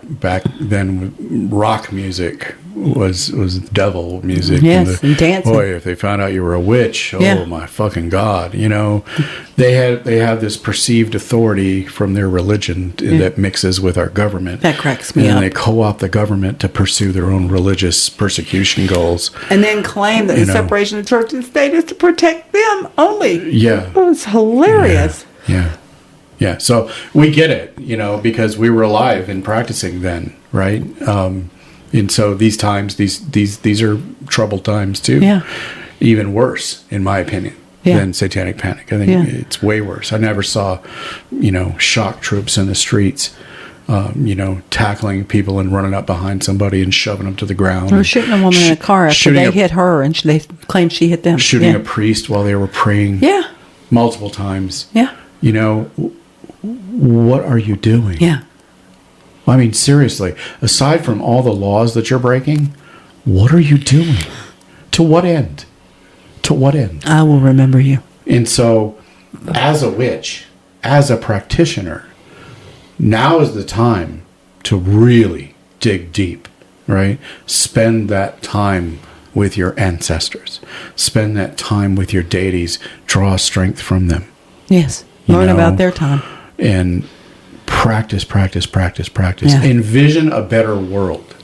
then rock music was devil music. Yes, and dancing. Boy, if they found out you were a witch, oh my fucking God. They have this perceived authority from their religion that mixes with our government. That cracks me up. And they co-opt the government to pursue their own religious persecution goals. And then claim that the separation of church and state is to protect them only. Yeah. It was hilarious. Yeah. Yeah. So we get it, because we were alive and practicing then, right? And so these times, these are troubled times too. Yeah. Even worse, in my opinion, than satanic panic. I think it's way worse. I never saw, shock troops in the streets, tackling people and running up behind somebody and shoving them to the ground. Or shooting a woman in a car after they hit her and they claimed she hit them. Shooting a priest while they were praying. Yeah. Multiple times. Yeah. What are you doing? Yeah. I mean, seriously, aside from all the laws that you're breaking, what are you doing? To what end? To what end? I will remember you. And so, as a witch, as a practitioner, now is the time to really dig deep, right? Spend that time with your ancestors. Spend that time with your deities. Draw strength from them. Yes. Learn about their time. And practice. Yeah. Envision a better world.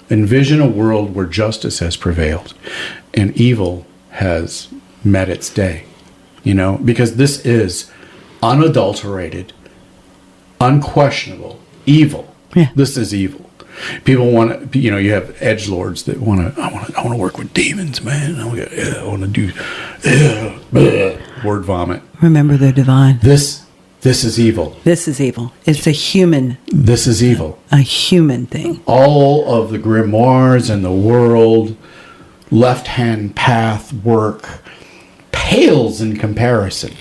Envision a world where justice has prevailed and evil has met its day. Because this is unadulterated, unquestionable evil. Yeah. This is evil. People want to, you have edgelords that want to, I want to work with demons, man. I want to do word vomit. Remember the divine. This is evil. This is evil. It's a human. This is evil. A human thing. All of the grimoires in the world, left-hand path work, pales in comparison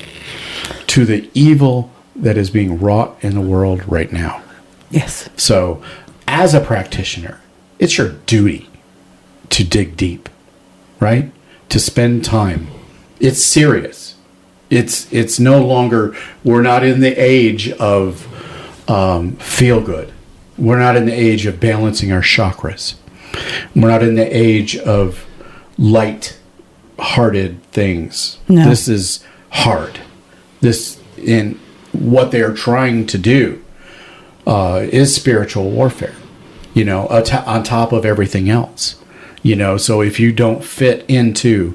to the evil that is being wrought in the world right now. Yes. So, as a practitioner, it's your duty to dig deep, right? To spend time. It's serious. It's no longer, we're not in the age of feel good. We're not in the age of balancing our chakras. We're not in the age of light-hearted things. No. This is hard. This, in what they are trying to do, is spiritual warfare, on top of everything else. You know, so if you don't fit into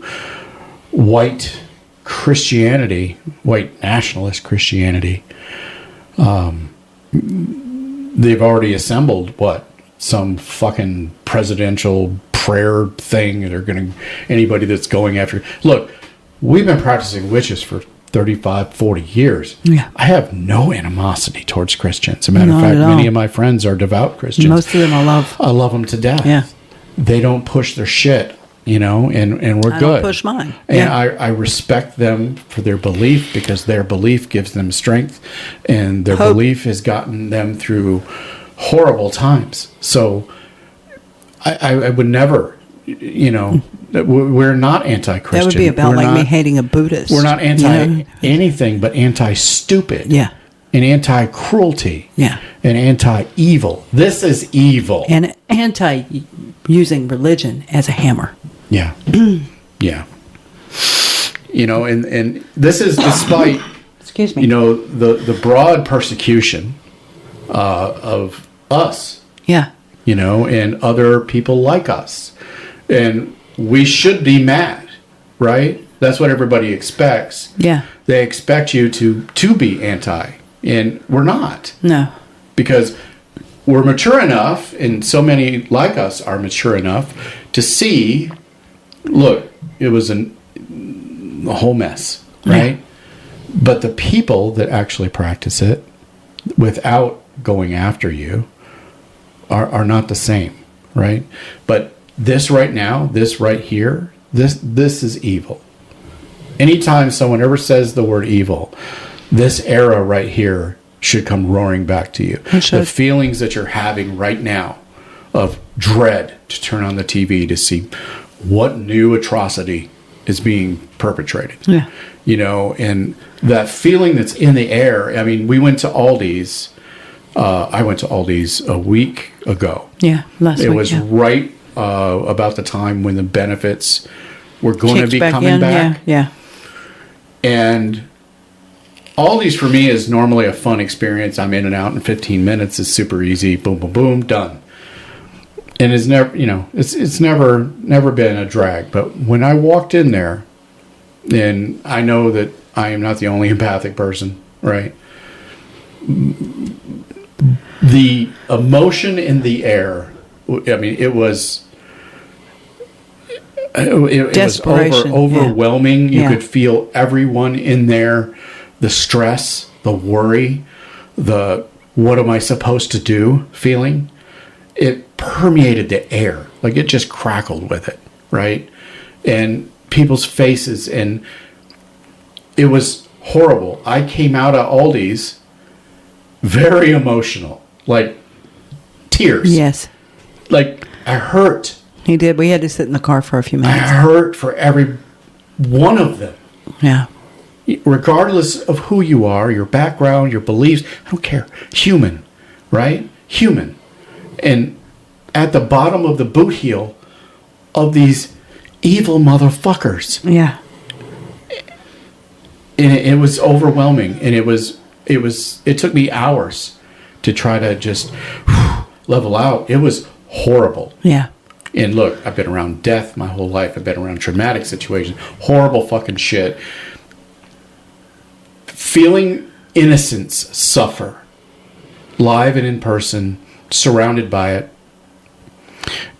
white Christianity, white nationalist Christianity, they've already assembled some fucking presidential prayer thing. They're going to, anybody that's going after. Look, we've been practicing witches for 35, 40 years. Yeah. I have no animosity towards Christians. As a matter of Not fact, at all. many of my friends are devout Christians. Most of them I love. I love them to death. Yeah. They don't push their shit, you know, and we're I good. don't push mine. And Yeah. I respect them for their belief, because their belief gives them strength, and their Hope. belief has gotten them through horrible times. So I would never, you know, we're not anti-Christian. That would be about We're like not- me hating a Buddhist. We're not anti you know? anything but anti-stupid. Yeah. And anti-cruelty. Yeah. And anti-evil. This is evil. And anti-using religion as a hammer. Yeah. Yeah. You know, and this is despite, Excuse me. you know, the broad persecution of us, Yeah. you know, and other people like us. And we should be mad, right? That's what everybody expects. Yeah. They expect you to be anti, and we're not. No. Because we're mature enough, and so many like us are mature enough to see, look, it was a whole mess, right? Yeah. But the people that actually practice it without going after you are not the same, right? But this right now, this right here, this is evil. Anytime someone ever says the word evil, this era right here should come roaring back to you. The feelings that you're having right now of dread to turn on the TV to see what new atrocity is being perpetrated. Yeah. You know, and that feeling that's in the air. I mean, we went to Aldi's. I went to Aldi's a week ago. Yeah. Last week. It was right about the time when the benefits were going to be coming back. Yeah. And Aldi's for me is normally a fun experience. I'm in and out in 15 minutes. It's super easy. Boom, boom, boom, done. And it's never, you know, it's never been a drag. But when I walked in there, and I know that I am not the only empathic person, right? The emotion in the air, I mean, it was overwhelming. Yeah. You could feel everyone in there, the stress, the worry, the what am I supposed to do feeling. It permeated the air. Like it just crackled with it, right? And people's faces, and it was horrible. I came out of Aldi's very emotional, like tears. Yes. Like I hurt. He did. We had to sit in the car for a few I minutes. hurt for every one of them. Yeah. Regardless of who you are, your background, your beliefs, I don't care. Human, right? Human. And at the bottom of the boot heel of these evil motherfuckers. Yeah. And it was overwhelming. And it took me hours to try to just level out. It was horrible. Yeah. And look, I've been around death my whole life. I've been around traumatic situations, horrible fucking shit. Feeling innocence suffer, live and in person, surrounded by it.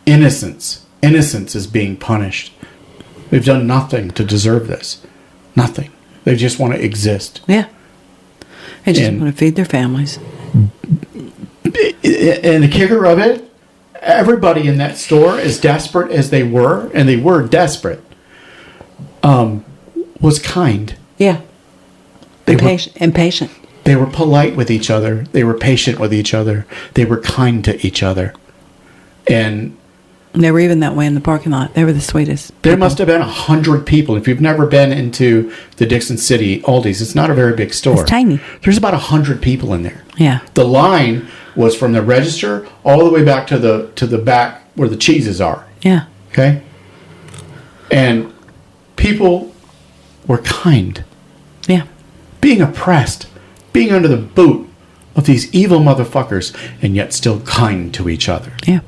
Innocence is being punished. They've done nothing to deserve this. Nothing. They just want to exist. Yeah. They just want to feed their families. And the kicker of it, everybody in that store, as desperate as they were, and they were desperate, was kind. Yeah. They And patient. They were polite with each other. They were patient with each other. They were kind to each other. And they were even that way in the parking lot. They were the sweetest. There must have been 100 people. If you've never been into the Dixon City Aldi's, it's not a very big store. It's tiny. There's about 100 people in there. Yeah. The line was from the register all the way back to the back where the cheeses are. Yeah. Okay? And people were kind. Yeah. Being oppressed, being under the boot of these evil motherfuckers, and yet still kind to each other. Yeah.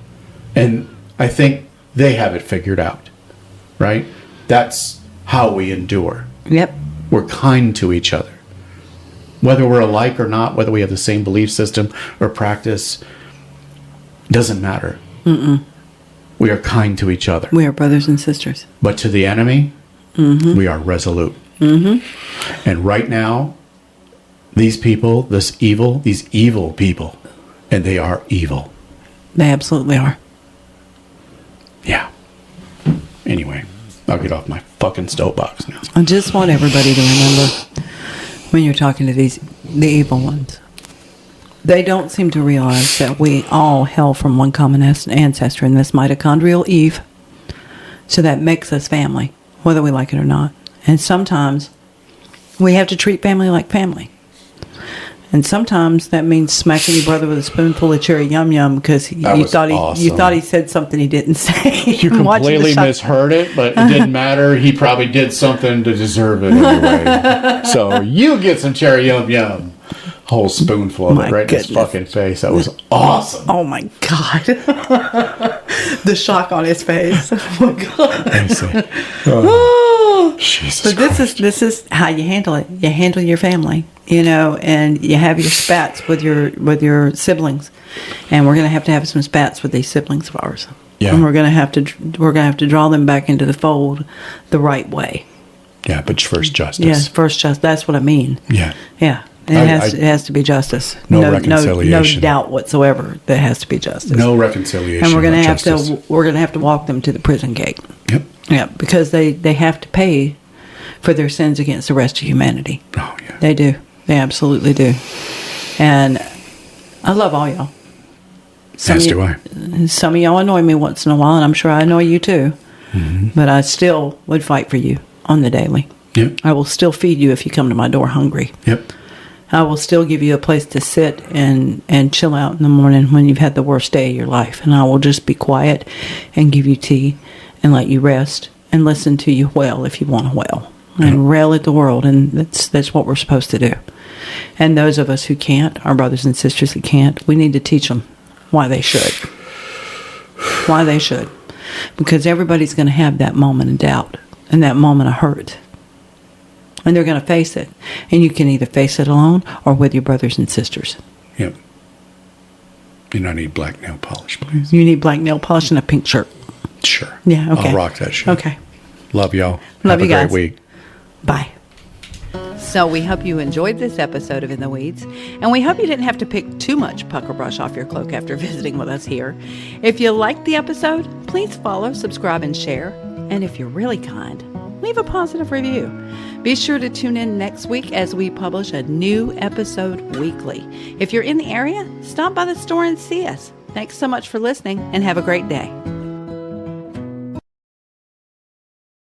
And I think they have it figured out, right? That's how we endure. Yep. We're kind to each other. Whether we're alike or not, whether we have the same belief system or practice, doesn't matter. We are kind to each other. We are brothers and sisters. But to the enemy, we are resolute. And right now, these people, these evil people, and they are evil. They absolutely are. Yeah. Anyway, I'll get off my fucking soapbox now. I just want everybody to remember when you're talking to the evil ones, they don't seem to realize that we all hail from one common ancestor in this mitochondrial Eve. So that makes us family, whether we like it or not. And sometimes we have to treat family like family. And sometimes that means smacking your brother with a spoonful of cherry yum yum because you thought he said something he didn't say. You completely misheard it, but it didn't matter. He probably did something to deserve it anyway. So you get some cherry yum yum. Whole spoonful of it right in his fucking face. That was awesome. Oh my God. The shock on his face. Oh my God. Jesus But this is how you handle it. You handle your family, and you have your spats with your siblings, and we're gonna have to have some spats with these siblings of ours. Yeah. And we're gonna have to draw them back into the fold the right way. Yeah, but first justice. Yes, first justice. That's what I mean. Yeah. Yeah. It has to be justice. No reconciliation. No doubt whatsoever. There has to be justice. No reconciliation. And we're gonna have to walk them to the prison gate. Yep. Yeah, because they have to pay for their sins against the rest of humanity. Oh yeah. They do. They absolutely do. And I love all y'all. Some of y'all annoy me once in a while, and I'm sure I annoy you too. Mm-hmm. But I still would fight for you on the daily. Yep. I will still feed you if you come to my door hungry. Yep. I will still give you a place to sit and chill out in the morning when you've had the worst day of your life. And I will just be quiet and give you tea and let you rest and listen to you wail if you want to wail. And rail at the world. And that's what we're supposed to do. And those of us who can't, our brothers and sisters that can't, we need to teach them why they should. Why they should. Because everybody's going to have that moment of doubt and that moment of hurt. And they're going to face it. And you can either face it alone or with your brothers and sisters. Yep. And I need black nail polish, please. You need black nail polish and a pink shirt. Sure. Yeah, okay. I'll rock that shit. Okay. Love y'all. Love you guys. Have a great week. Bye. So we hope you enjoyed this episode of In the Weeds, and we hope you didn't have to pick too much pucker brush off your cloak after visiting with us here. If you liked the episode, please follow, subscribe, and share. And if you're really kind, leave a positive review. Be sure to tune in next week as we publish a new episode weekly. If you're in the area, stop by the store and see us. Thanks so much for listening, and have a great day.